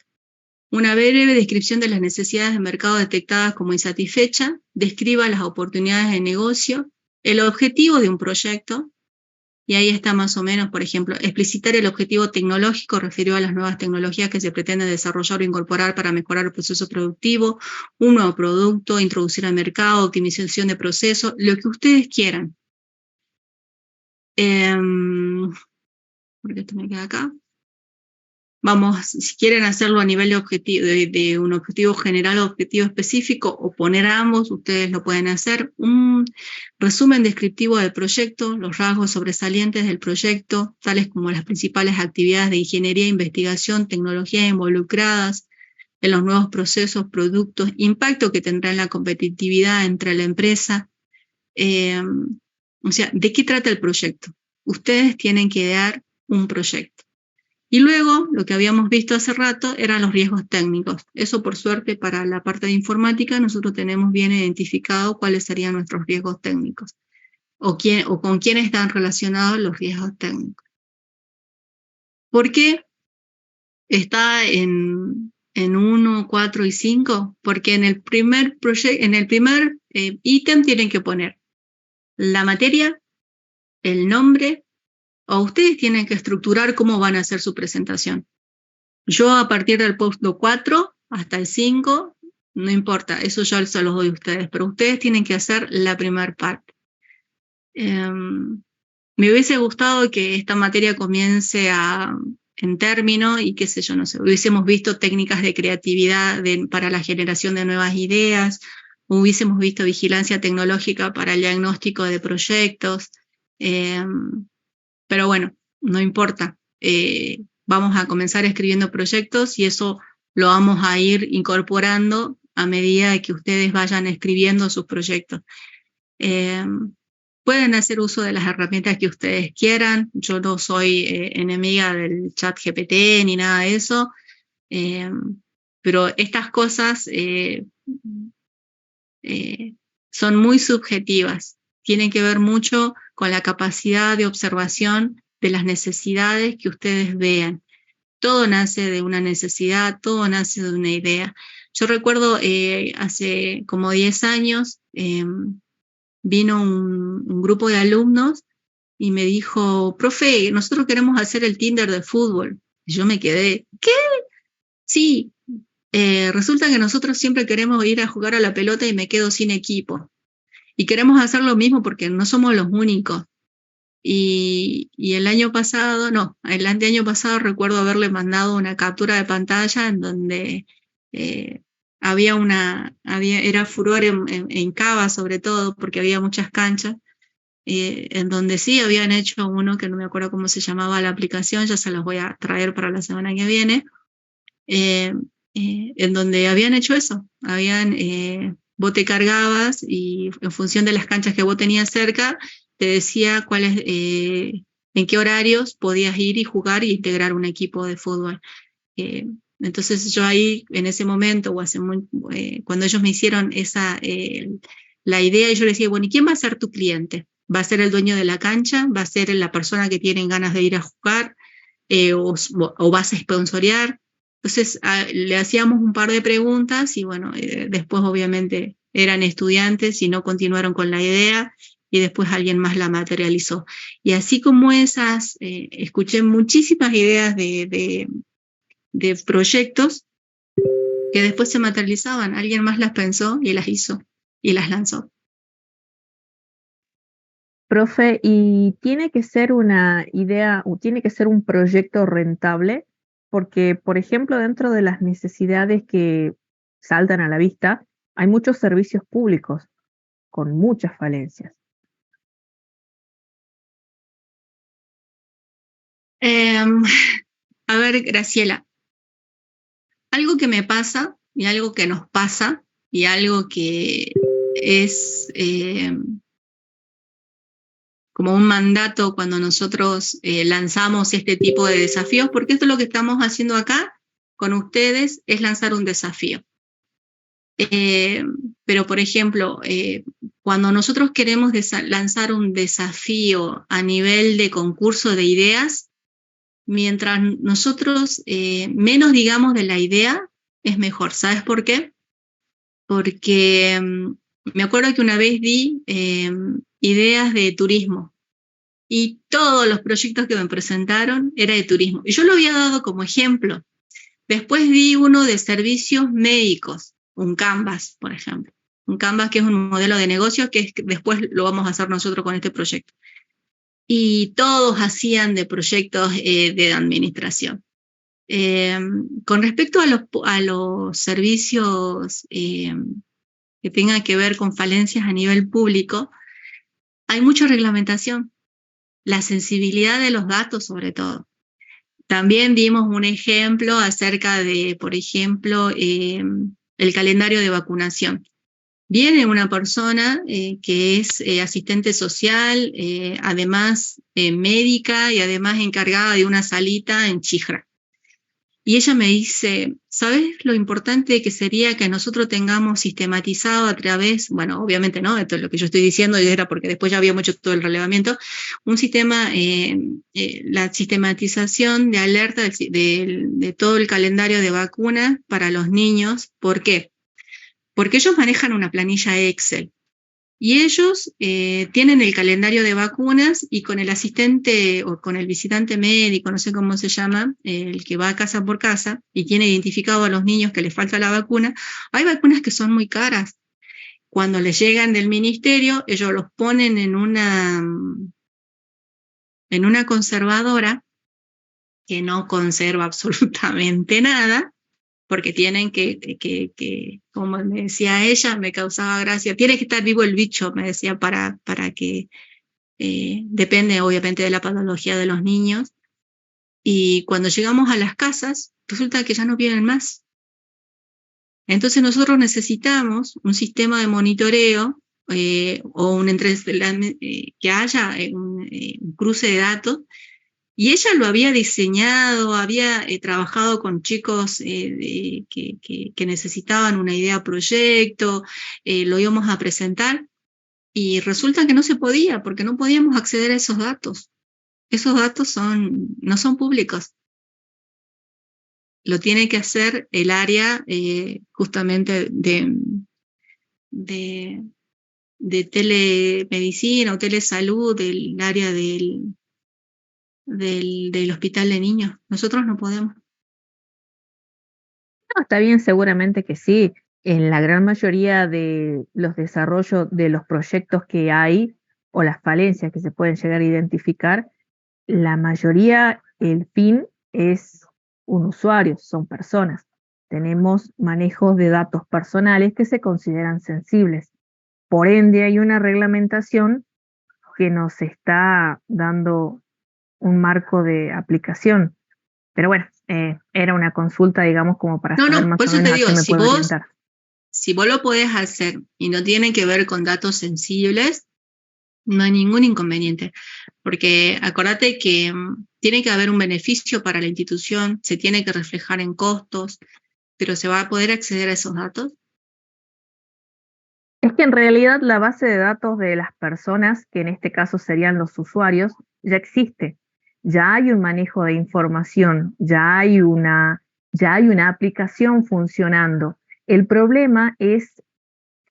Speaker 1: Una breve descripción de las necesidades de mercado detectadas como insatisfechas, describa las oportunidades de negocio, el objetivo de un proyecto, y ahí está más o menos, por ejemplo, explicitar el objetivo tecnológico referido a las nuevas tecnologías que se pretenden desarrollar o incorporar para mejorar el proceso productivo, un nuevo producto, introducir al mercado, optimización de procesos, lo que ustedes quieran. Porque esto me queda acá. si quieren hacerlo a nivel de un objetivo general o objetivo específico, o poner a ambos, ustedes lo pueden hacer. Un resumen descriptivo del proyecto, los rasgos sobresalientes del proyecto, tales como las principales actividades de ingeniería, investigación, tecnología involucradas en los nuevos procesos, productos, impacto que tendrá en la competitividad entre la empresa. O sea, ¿de qué trata el proyecto? Ustedes tienen que idear un proyecto. Y luego, lo que habíamos visto hace rato, eran los riesgos técnicos. Eso, por suerte, para la parte de informática, nosotros tenemos bien identificado cuáles serían nuestros riesgos técnicos, o con quién están relacionados los riesgos técnicos. ¿Por qué está en 1, 4 y 5? Porque en el primer ítem tienen que poner la materia, el nombre, o ustedes tienen que estructurar cómo van a hacer su presentación. Yo, a partir del punto 4 hasta el 5, no importa, eso ya se los doy a ustedes, pero ustedes tienen que hacer la primera parte. Me hubiese gustado que esta materia comience en término y qué sé yo, no sé, hubiésemos visto técnicas de creatividad para la generación de nuevas ideas, hubiésemos visto vigilancia tecnológica para el diagnóstico de proyectos, pero bueno, no importa. Vamos a comenzar escribiendo proyectos y eso lo vamos a ir incorporando a medida que ustedes vayan escribiendo sus proyectos. Pueden hacer uso de las herramientas que ustedes quieran. Yo no soy enemiga del ChatGPT ni nada de eso, pero estas cosas son muy subjetivas. Tienen que ver mucho con la capacidad de observación de las necesidades que ustedes vean. Todo nace de una necesidad, todo nace de una idea. Yo recuerdo hace como 10 años vino un grupo de alumnos y me dijo, profe, nosotros queremos hacer el Tinder de fútbol. Y yo me quedé, ¿qué? Sí, resulta que nosotros siempre queremos ir a jugar a la pelota y me quedo sin equipo. Y queremos hacer lo mismo porque no somos los únicos. Y el anteaño pasado recuerdo haberle mandado una captura de pantalla en donde era furor en Cava sobre todo, porque había muchas canchas, en donde sí habían hecho uno que no me acuerdo cómo se llamaba la aplicación, ya se los voy a traer para la semana que viene, en donde habían hecho eso, vos te cargabas y en función de las canchas que vos tenías cerca, te decía en qué horarios podías ir y jugar y integrar un equipo de fútbol. Entonces yo ahí, en ese momento, cuando ellos me hicieron la idea, yo les decía, bueno, ¿y quién va a ser tu cliente? ¿Va a ser el dueño de la cancha? ¿Va a ser la persona que tienen ganas de ir a jugar? ¿O vas a sponsorear? Entonces le hacíamos un par de preguntas y bueno, después obviamente eran estudiantes y no continuaron con la idea y después alguien más la materializó. Y así como esas, escuché muchísimas ideas de proyectos que después se materializaban. Alguien más las pensó y las hizo y las lanzó.
Speaker 6: Profe, ¿y tiene que ser una idea o tiene que ser un proyecto rentable? Porque, por ejemplo, dentro de las necesidades que saltan a la vista, hay muchos servicios públicos con muchas falencias.
Speaker 1: A ver, Graciela, algo que me pasa y algo que nos pasa y algo que es como un mandato cuando nosotros lanzamos este tipo de desafíos, porque esto es lo que estamos haciendo acá con ustedes, es lanzar un desafío. Pero, por ejemplo, cuando nosotros queremos lanzar un desafío a nivel de concurso de ideas, mientras nosotros menos digamos de la idea, es mejor. ¿Sabes por qué? Porque me acuerdo que una vez di ideas de turismo y todos los proyectos que me presentaron era de turismo. Y yo lo había dado como ejemplo. Después di uno de servicios médicos, un Canvas, por ejemplo. Un Canvas que es un modelo de negocio que después lo vamos a hacer nosotros con este proyecto. Y todos hacían de proyectos de administración. Con respecto a los servicios que tengan que ver con falencias a nivel público, hay mucha reglamentación, la sensibilidad de los datos sobre todo. También dimos un ejemplo acerca de, por ejemplo, el calendario de vacunación. Viene una persona que es asistente social, además médica y además encargada de una salita en Chijra. Y ella me dice, ¿sabes lo importante que sería que nosotros tengamos sistematizado a través, bueno, obviamente no, esto es lo que yo estoy diciendo, y era porque después ya habíamos hecho todo el relevamiento, un sistema, la sistematización de alerta de todo el calendario de vacunas para los niños? ¿Por qué? Porque ellos manejan una planilla Excel. Y ellos tienen el calendario de vacunas y con el asistente o con el visitante médico, no sé cómo se llama, el que va casa por casa y tiene identificado a los niños que les falta la vacuna, hay vacunas que son muy caras. Cuando les llegan del ministerio, ellos los ponen en una conservadora que no conserva absolutamente nada, porque tienen que, como me decía ella, me causaba gracia, tiene que estar vivo el bicho, me decía, para que, depende obviamente de la patología de los niños, y cuando llegamos a las casas, resulta que ya no viven más. Entonces nosotros necesitamos un sistema de monitoreo, o que haya un cruce de datos. Y ella lo había diseñado, había trabajado con chicos que necesitaban una idea proyecto, lo íbamos a presentar, y resulta que no se podía, porque no podíamos acceder a esos datos. Esos datos no son públicos. Lo tiene que hacer el área justamente de telemedicina o telesalud, del área del hospital de niños. Nosotros no podemos.
Speaker 6: No, está bien, seguramente que sí. En la gran mayoría de los desarrollos de los proyectos que hay o las falencias que se pueden llegar a identificar, la mayoría, el fin es un usuario, son personas. Tenemos manejos de datos personales que se consideran sensibles. Por ende, hay una reglamentación que nos está dando un marco de aplicación. Pero bueno, era una consulta, digamos, como para saber más
Speaker 1: por
Speaker 6: o
Speaker 1: eso
Speaker 6: menos
Speaker 1: te digo,
Speaker 6: a qué me puedo orientar.
Speaker 1: Si vos lo podés hacer y no tiene que ver con datos sensibles, no hay ningún inconveniente. Porque acordate que tiene que haber un beneficio para la institución, se tiene que reflejar en costos, pero ¿se va a poder acceder a esos datos?
Speaker 6: Es que en realidad la base de datos de las personas, que en este caso serían los usuarios, ya existe. Ya hay un manejo de información, ya hay una aplicación funcionando. El problema es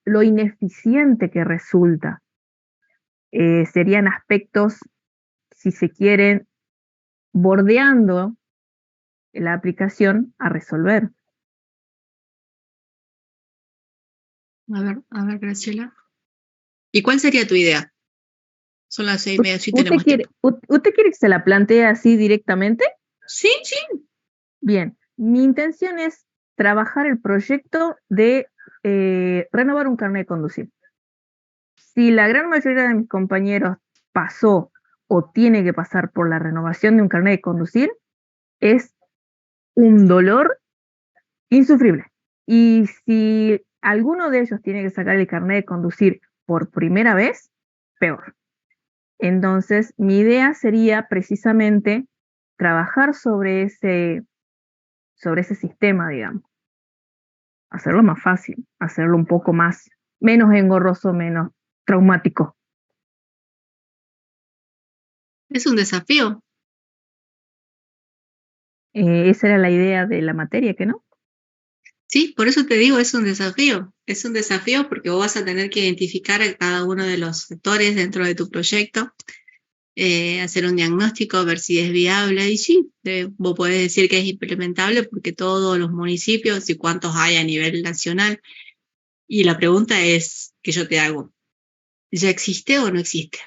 Speaker 6: lo ineficiente que resulta. Serían aspectos, si se quieren, bordeando la aplicación a resolver.
Speaker 1: A ver, Graciela. ¿Y cuál sería tu idea? Son las 6:30, sí tenemos tiempo.
Speaker 6: ¿Usted quiere que se la plantee así directamente?
Speaker 1: Sí.
Speaker 6: Bien, mi intención es trabajar el proyecto de renovar un carnet de conducir. Si la gran mayoría de mis compañeros pasó o tiene que pasar por la renovación de un carnet de conducir, es un dolor insufrible. Y si alguno de ellos tiene que sacar el carnet de conducir por primera vez, peor. Entonces, mi idea sería precisamente trabajar sobre ese sistema, digamos. Hacerlo más fácil, hacerlo un poco menos engorroso, menos traumático.
Speaker 1: Es un desafío.
Speaker 6: Esa era la idea de la materia, ¿que no?
Speaker 1: Sí, por eso te digo, es un desafío. Es un desafío porque vos vas a tener que identificar a cada uno de los sectores dentro de tu proyecto, hacer un diagnóstico, ver si es viable. Y sí, vos podés decir que es implementable porque todos los municipios y cuántos hay a nivel nacional. Y la pregunta es que yo te hago, ¿ya existe o no existe?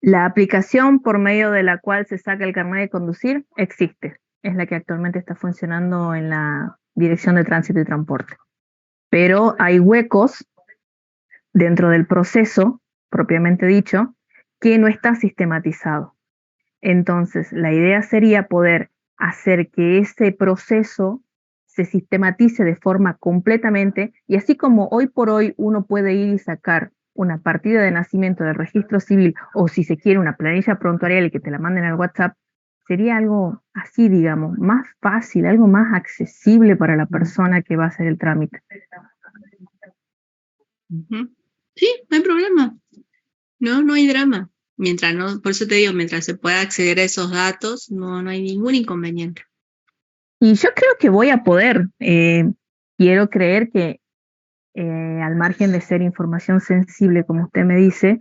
Speaker 6: La aplicación por medio de la cual se saca el carnet de conducir existe. Es la que actualmente está funcionando en la Dirección de Tránsito y Transporte. Pero hay huecos dentro del proceso, propiamente dicho, que no está sistematizado. Entonces, la idea sería poder hacer que ese proceso se sistematice de forma completamente, y así como hoy por hoy uno puede ir y sacar una partida de nacimiento del registro civil, o si se quiere una planilla prontuarial y que te la manden al WhatsApp, sería algo así, digamos, más fácil, algo más accesible para la persona que va a hacer el trámite.
Speaker 1: Sí, no hay problema. No hay drama. Mientras no, por eso te digo, mientras se pueda acceder a esos datos, no hay ningún inconveniente.
Speaker 6: Y yo creo que voy a poder. Quiero creer que al margen de ser información sensible, como usted me dice,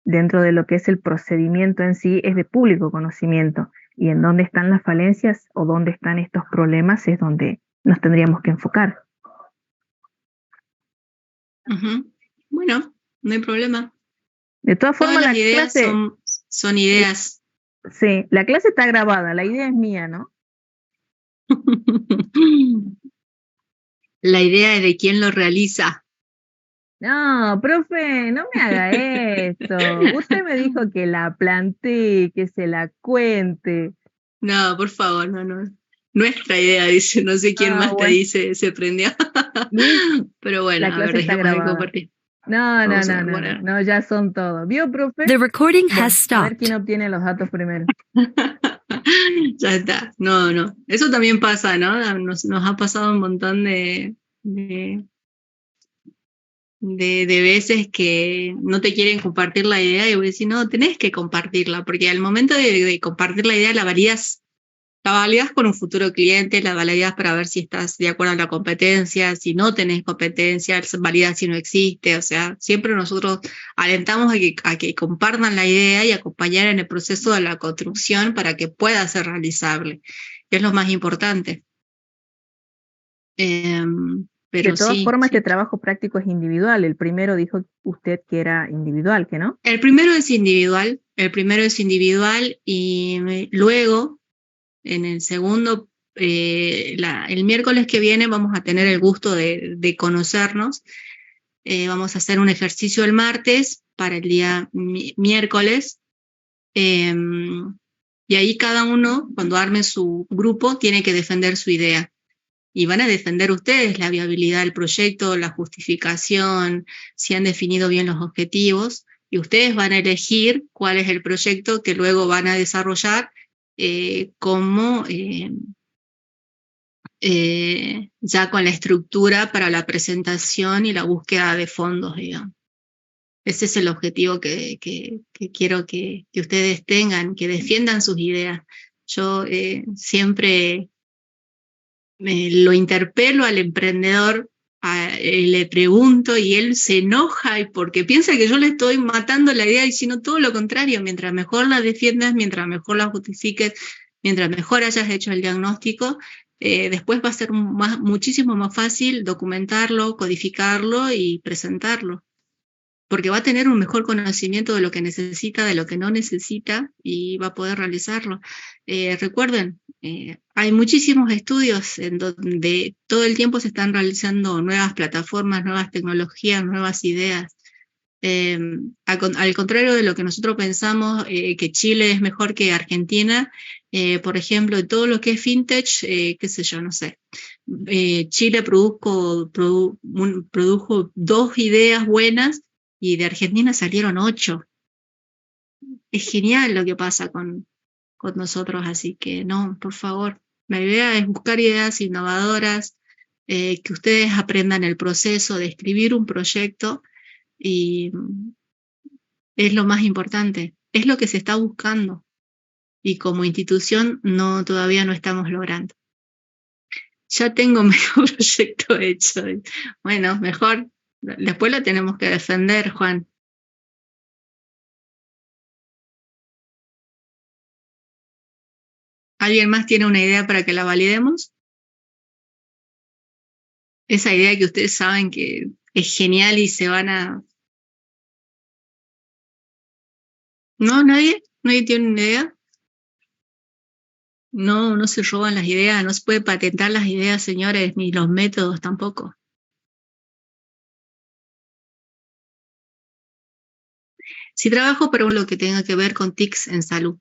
Speaker 6: dentro de lo que es el procedimiento en sí, es de público conocimiento. Y en dónde están las falencias o dónde están estos problemas es donde nos tendríamos que enfocar.
Speaker 1: Bueno, no hay problema.
Speaker 6: De todas formas,
Speaker 1: Todas
Speaker 6: la
Speaker 1: las ideas
Speaker 6: clase,
Speaker 1: son ideas.
Speaker 6: sí, la clase está grabada, la idea es mía, ¿no?
Speaker 1: La idea es de quién lo realiza.
Speaker 6: No, profe, no me haga esto. Usted me dijo que la planté, que se la cuente.
Speaker 1: No, por favor, no. Nuestra idea, dice, no sé quién más te
Speaker 6: Bueno,
Speaker 1: dice, se prendió. Pero bueno,
Speaker 6: la
Speaker 1: a ver,
Speaker 6: clase está
Speaker 1: dejemos de
Speaker 6: grabada.
Speaker 1: compartir.
Speaker 6: No, ya son todos. ¿Vio, profe?
Speaker 2: The recording
Speaker 6: Bueno,
Speaker 2: has
Speaker 6: a ver quién
Speaker 2: stopped.
Speaker 6: obtiene los datos primero.
Speaker 1: Ya está. No. Eso también pasa, ¿no? Nos ha pasado un montón de veces que no te quieren compartir la idea y vos decís, no, tenés que compartirla, porque al momento de compartir la idea la validas con un futuro cliente, la validas para ver si estás de acuerdo a la competencia, si no tenés competencia, validas si no existe, o sea, siempre nosotros alentamos a que compartan la idea y acompañar en el proceso de la construcción para que pueda ser realizable, que es lo más importante. Pero
Speaker 6: De todas
Speaker 1: sí.
Speaker 6: formas, este trabajo práctico es individual. El primero dijo usted que era individual, ¿que no?
Speaker 1: El primero es individual y luego, en el segundo, el miércoles que viene vamos a tener el gusto de conocernos. Vamos a hacer un ejercicio el martes para el día miércoles. Y ahí cada uno, cuando arme su grupo, tiene que defender su idea. Y van a defender ustedes la viabilidad del proyecto, la justificación, si han definido bien los objetivos, y ustedes van a elegir cuál es el proyecto que luego van a desarrollar ya con la estructura para la presentación y la búsqueda de fondos, digamos. Ese es el objetivo que quiero que ustedes tengan, que defiendan sus ideas. Yo siempre lo interpelo al emprendedor, le pregunto y él se enoja porque piensa que yo le estoy matando la idea, diciendo todo lo contrario. Mientras mejor la defiendas, mientras mejor la justifiques, mientras mejor hayas hecho el diagnóstico, después va a ser muchísimo más fácil documentarlo, codificarlo y presentarlo, porque va a tener un mejor conocimiento de lo que necesita, de lo que no necesita, y va a poder realizarlo. Recuerden, hay muchísimos estudios en donde todo el tiempo se están realizando nuevas plataformas, nuevas tecnologías, nuevas ideas. Al contrario de lo que nosotros pensamos, que Chile es mejor que Argentina, por ejemplo, todo lo que es fintech, qué sé yo, no sé. Chile produjo 2 ideas buenas y de Argentina salieron 8. Es genial lo que pasa con nosotros, así que no, por favor. La idea es buscar ideas innovadoras, que ustedes aprendan el proceso de escribir un proyecto, y es lo más importante, es lo que se está buscando y como institución todavía no estamos logrando. Ya tengo medio proyecto hecho. Bueno, mejor, después lo tenemos que defender, Juan. ¿Alguien más tiene una idea para que la validemos? Esa idea que ustedes saben que es genial y se van a... ¿No? ¿Nadie? ¿Nadie tiene una idea? No se roban las ideas, no se puede patentar las ideas, señores, ni los métodos tampoco. Si trabajo para lo que tenga que ver con TICs en salud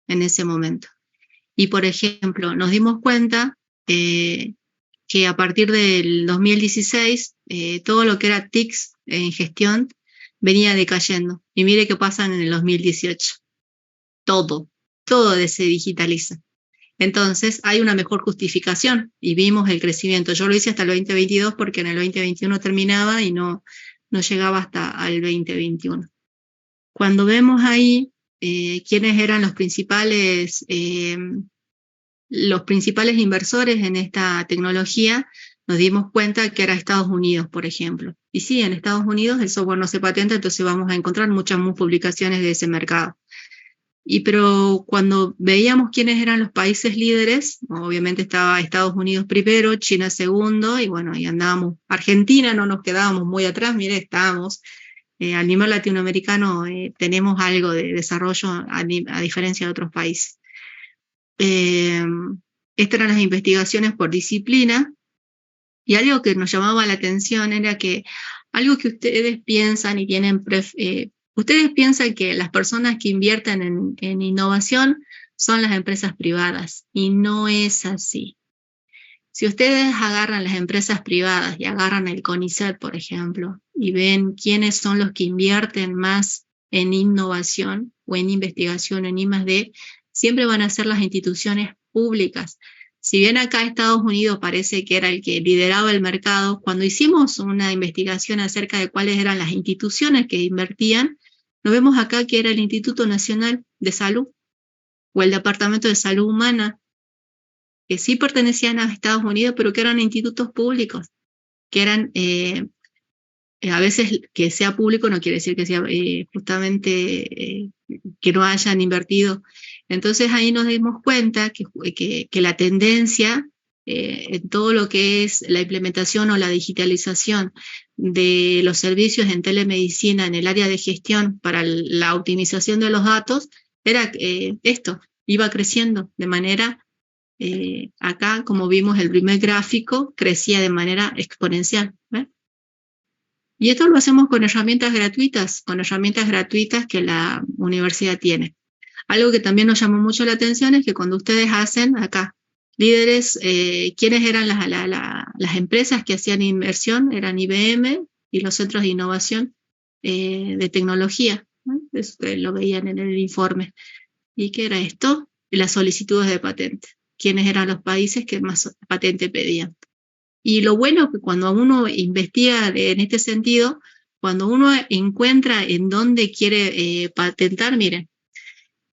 Speaker 1: en ese momento. Y, por ejemplo, nos dimos cuenta que a partir del 2016 todo lo que era TICs en gestión venía decayendo. Y mire qué pasa en el 2018. Todo se digitaliza. Entonces hay una mejor justificación y vimos el crecimiento. Yo lo hice hasta el 2022 porque en el 2021 terminaba y no llegaba hasta el 2021. Cuando vemos ahí quiénes eran los principales inversores en esta tecnología, nos dimos cuenta que era Estados Unidos, por ejemplo. Y sí, en Estados Unidos el software no se patenta, entonces vamos a encontrar muchas más publicaciones de ese mercado. Pero cuando veíamos quiénes eran los países líderes, obviamente estaba Estados Unidos primero, China segundo, y bueno, y andábamos, Argentina no nos quedábamos muy atrás, mire, estábamos, a nivel latinoamericano tenemos algo de desarrollo a diferencia de otros países. Estas eran las investigaciones por disciplina, y algo que nos llamaba la atención era que algo que ustedes piensan y tienen ustedes piensan que las personas que invierten en innovación son las empresas privadas, y no es así. Si ustedes agarran las empresas privadas y agarran el CONICET, por ejemplo, y ven quiénes son los que invierten más en innovación o en investigación, en I+D, siempre van a ser las instituciones públicas. Si bien acá Estados Unidos parece que era el que lideraba el mercado, cuando hicimos una investigación acerca de cuáles eran las instituciones que invertían, nos vemos acá que era el Instituto Nacional de Salud o el Departamento de Salud Humana, que sí pertenecían a Estados Unidos, pero que eran institutos públicos, que eran, a veces que sea público no quiere decir que sea justamente que no hayan invertido. Entonces ahí nos dimos cuenta que la tendencia en todo lo que es la implementación o la digitalización de los servicios en telemedicina en el área de gestión para la optimización de los datos, era esto, iba creciendo de manera, acá como vimos el primer gráfico, crecía de manera exponencial. ¿Ves? Y esto lo hacemos con herramientas gratuitas que la universidad tiene. Algo que también nos llamó mucho la atención es que cuando ustedes hacen acá, líderes, ¿quiénes eran las empresas que hacían inversión? Eran IBM y los centros de innovación de tecnología, ¿no? Eso lo veían en el informe. ¿Y qué era esto? Las solicitudes de patente. ¿Quiénes eran los países que más patente pedían? Y lo bueno es que cuando uno investiga en este sentido, cuando uno encuentra en dónde quiere patentar, miren,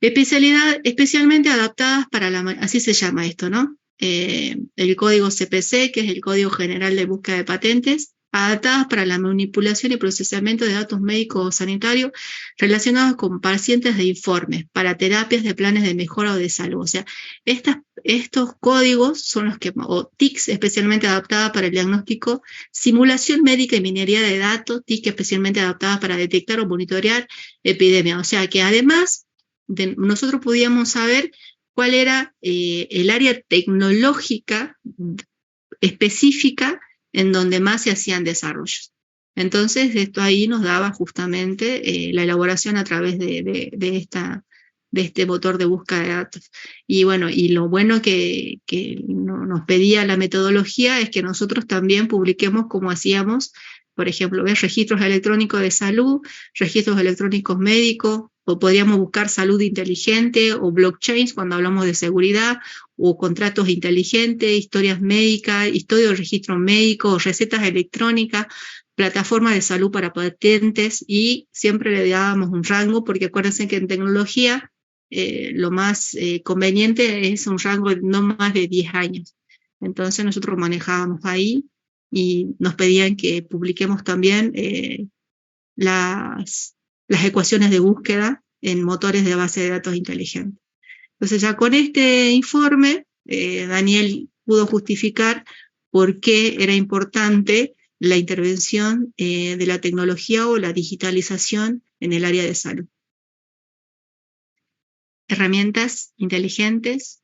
Speaker 1: especialmente adaptadas para así se llama esto, ¿no? El código CPC, que es el Código General de Búsqueda de Patentes, adaptadas para la manipulación y procesamiento de datos médicos o sanitarios relacionados con pacientes de informes, para terapias de planes de mejora o de salud. O sea, estos códigos son los que, o TICs especialmente adaptadas para el diagnóstico, simulación médica y minería de datos, TIC especialmente adaptadas para detectar o monitorear epidemias. O sea, que además nosotros podíamos saber cuál era el área tecnológica específica en donde más se hacían desarrollos. Entonces, esto ahí nos daba justamente la elaboración a través de este motor de búsqueda de datos. Y bueno, y lo bueno que nos pedía la metodología es que nosotros también publiquemos como hacíamos, por ejemplo, registros electrónicos de salud, registros electrónicos médicos, o podríamos buscar salud inteligente o blockchains cuando hablamos de seguridad, o contratos inteligentes, historias médicas, historia de registro médico, recetas electrónicas, plataformas de salud para patentes, y siempre le dábamos un rango, porque acuérdense que en tecnología lo más conveniente es un rango de no más de 10 años. Entonces nosotros manejábamos ahí y nos pedían que publiquemos también las ecuaciones de búsqueda en motores de base de datos inteligentes. Entonces ya con este informe, Daniel pudo justificar por qué era importante la intervención de la tecnología o la digitalización en el área de salud. herramientas inteligentes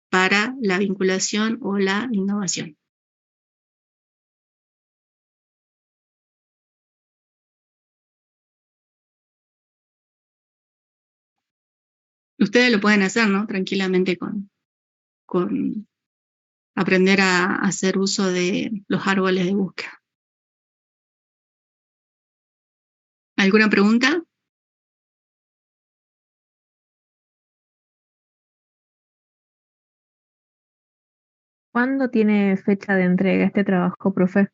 Speaker 1: para la vinculación o la innovación. Ustedes lo pueden hacer, ¿no? Tranquilamente con aprender a hacer uso de los árboles de búsqueda. ¿Alguna pregunta?
Speaker 6: ¿Cuándo tiene fecha de entrega este trabajo, profe?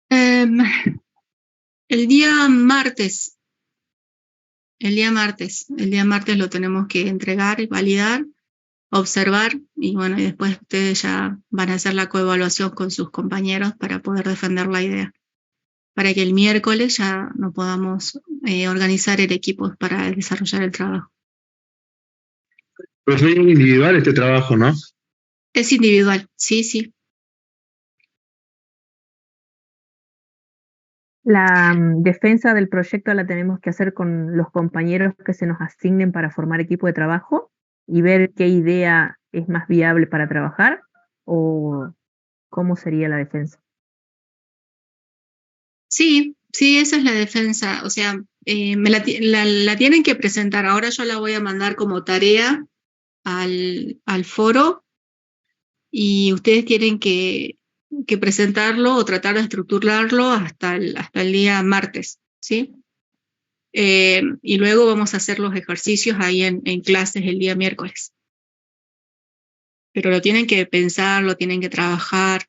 Speaker 1: El día martes. El día martes lo tenemos que entregar y validar, observar, y bueno, y después ustedes ya van a hacer la coevaluación con sus compañeros para poder defender la idea, para que el miércoles ya no podamos organizar el equipo para desarrollar el trabajo.
Speaker 9: Pero es individual este trabajo, ¿no?
Speaker 1: Es individual, sí, sí.
Speaker 6: La defensa del proyecto la tenemos que hacer con los compañeros que se nos asignen para formar equipo de trabajo y ver qué idea es más viable para trabajar, o cómo sería la defensa.
Speaker 1: Sí, sí, esa es la defensa. O sea, la tienen que presentar. Ahora yo la voy a mandar como tarea al foro y ustedes tienen que presentarlo o tratar de estructurarlo hasta el día martes, ¿sí? Y luego vamos a hacer los ejercicios ahí en clases el día miércoles. Pero lo tienen que pensar, lo tienen que trabajar,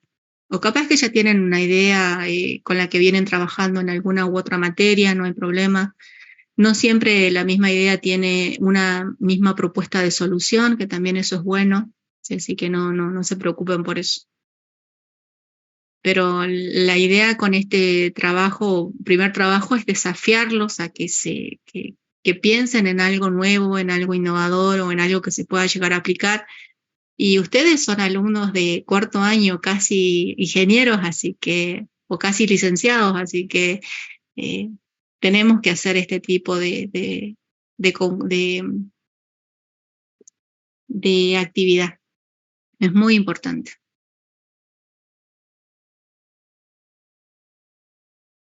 Speaker 1: o capaz que ya tienen una idea con la que vienen trabajando en alguna u otra materia, no hay problema. No siempre la misma idea tiene una misma propuesta de solución, que también eso es bueno, ¿sí? Así que no se preocupen por eso. Pero la idea con este trabajo, primer trabajo, es desafiarlos a que piensen en algo nuevo, en algo innovador o en algo que se pueda llegar a aplicar. Y ustedes son alumnos de cuarto año, casi ingenieros, así que, o casi licenciados, así que tenemos que hacer este tipo de actividad. Es muy importante.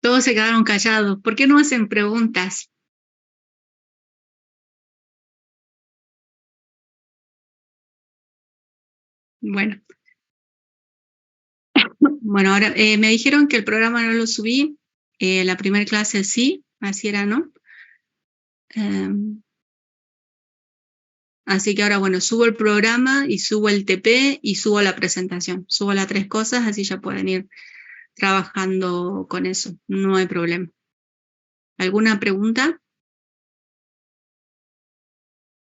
Speaker 1: Todos se quedaron callados. ¿Por qué no hacen preguntas? Bueno. Bueno, ahora me dijeron que el programa no lo subí. La primera clase sí, así era, ¿no? Así que ahora, bueno, subo el programa y subo el TP y subo la presentación. Subo las 3 cosas, así ya pueden ir trabajando con eso. No hay problema. ¿Alguna pregunta?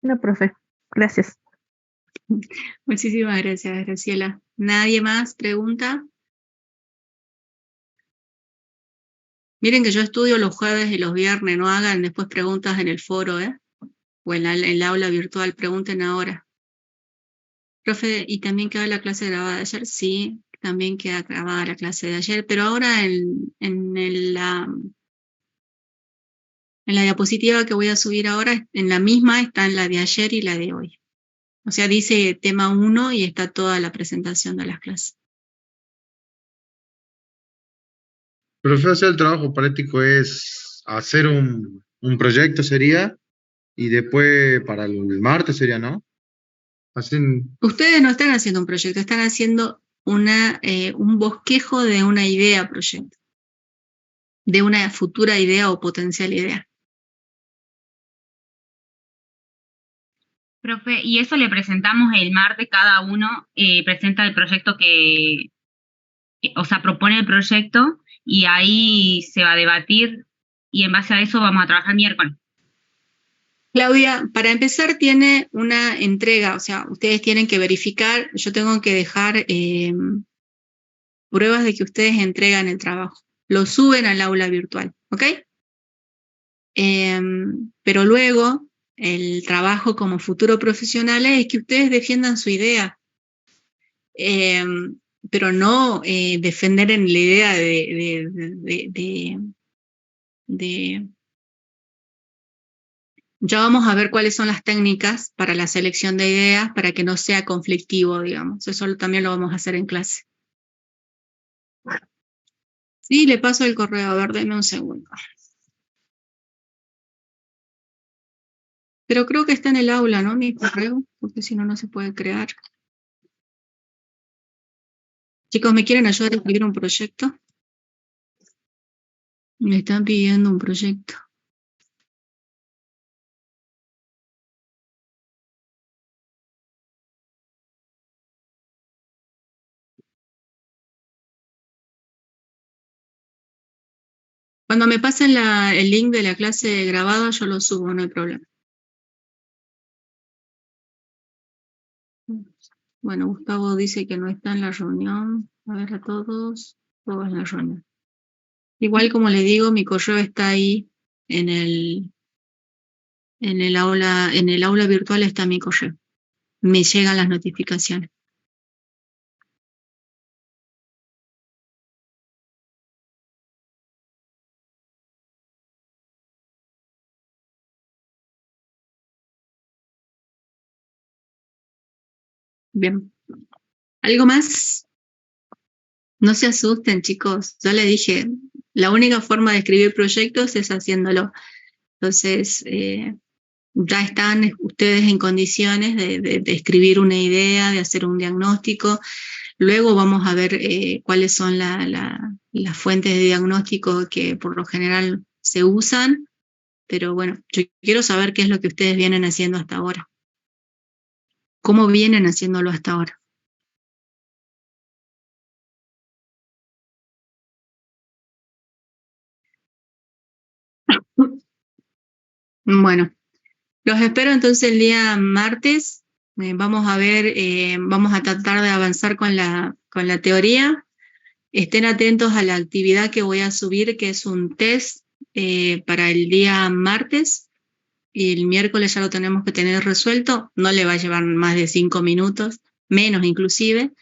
Speaker 6: No, profe. Gracias.
Speaker 1: Muchísimas gracias, Graciela. ¿Nadie más pregunta? Miren que yo estudio los jueves y los viernes, no hagan después preguntas en el foro, o en el aula virtual, pregunten ahora. Profe, ¿y también queda la clase grabada de ayer? Sí, también queda grabada la clase de ayer, pero ahora en la diapositiva que voy a subir ahora, en la misma están la de ayer y la de hoy. O sea, dice tema 1 y está toda la presentación de las clases.
Speaker 9: Profe, hacer el trabajo práctico es hacer un proyecto, sería, y después para el martes sería, ¿no? Hacen...
Speaker 1: Ustedes no están haciendo un proyecto, están haciendo un bosquejo de una idea proyecto, de una futura idea o potencial idea.
Speaker 10: Profe, y eso le presentamos el martes, cada uno presenta el proyecto o sea, propone el proyecto y ahí se va a debatir y en base a eso vamos a trabajar miércoles.
Speaker 1: Claudia, para empezar tiene una entrega, o sea, ustedes tienen que verificar, yo tengo que dejar pruebas de que ustedes entregan el trabajo. Lo suben al aula virtual, ¿ok? Pero luego el trabajo como futuro profesionales es que ustedes defiendan su idea, pero no defender en la idea Ya vamos a ver cuáles son las técnicas para la selección de ideas para que no sea conflictivo, digamos. Eso también lo vamos a hacer en clase. Sí, le paso el correo, a ver, denme un segundo. Pero creo que está en el aula, ¿no? Mi correo, porque si no, no se puede crear. Chicos, ¿me quieren ayudar a escribir un proyecto? Me están pidiendo un proyecto. Cuando me pasen el link de la clase grabada, yo lo subo, no hay problema. Bueno, Gustavo dice que no está en la reunión. A ver a todos en la reunión. Igual como le digo, mi correo está ahí en el aula virtual está mi correo. Me llegan las notificaciones. Bien. ¿Algo más? No se asusten, chicos. Ya les dije, la única forma de escribir proyectos es haciéndolo. Entonces, ya están ustedes en condiciones de escribir una idea, de hacer un diagnóstico. Luego vamos a ver cuáles son las fuentes de diagnóstico que por lo general se usan. Pero bueno, yo quiero saber qué es lo que ustedes vienen haciendo hasta ahora. ¿Cómo vienen haciéndolo hasta ahora? Bueno, los espero entonces el día martes. Vamos a ver, vamos a tratar de avanzar con la teoría. Estén atentos a la actividad que voy a subir, que es un test para el día martes. Y el miércoles ya lo tenemos que tener resuelto. No le va a llevar más de 5 minutos, menos inclusive.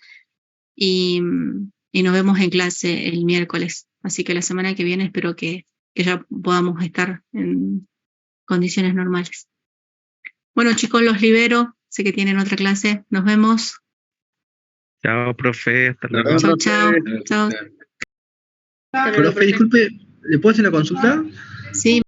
Speaker 1: Y nos vemos en clase el miércoles. Así que la semana que viene espero que ya podamos estar en condiciones normales. Bueno, chicos, los libero. Sé que tienen otra clase. Nos vemos.
Speaker 7: Chao, profe. Hasta luego.
Speaker 1: Chao, chao. Chao.
Speaker 11: Profe, disculpe, ¿le puedo hacer una consulta?
Speaker 1: Sí.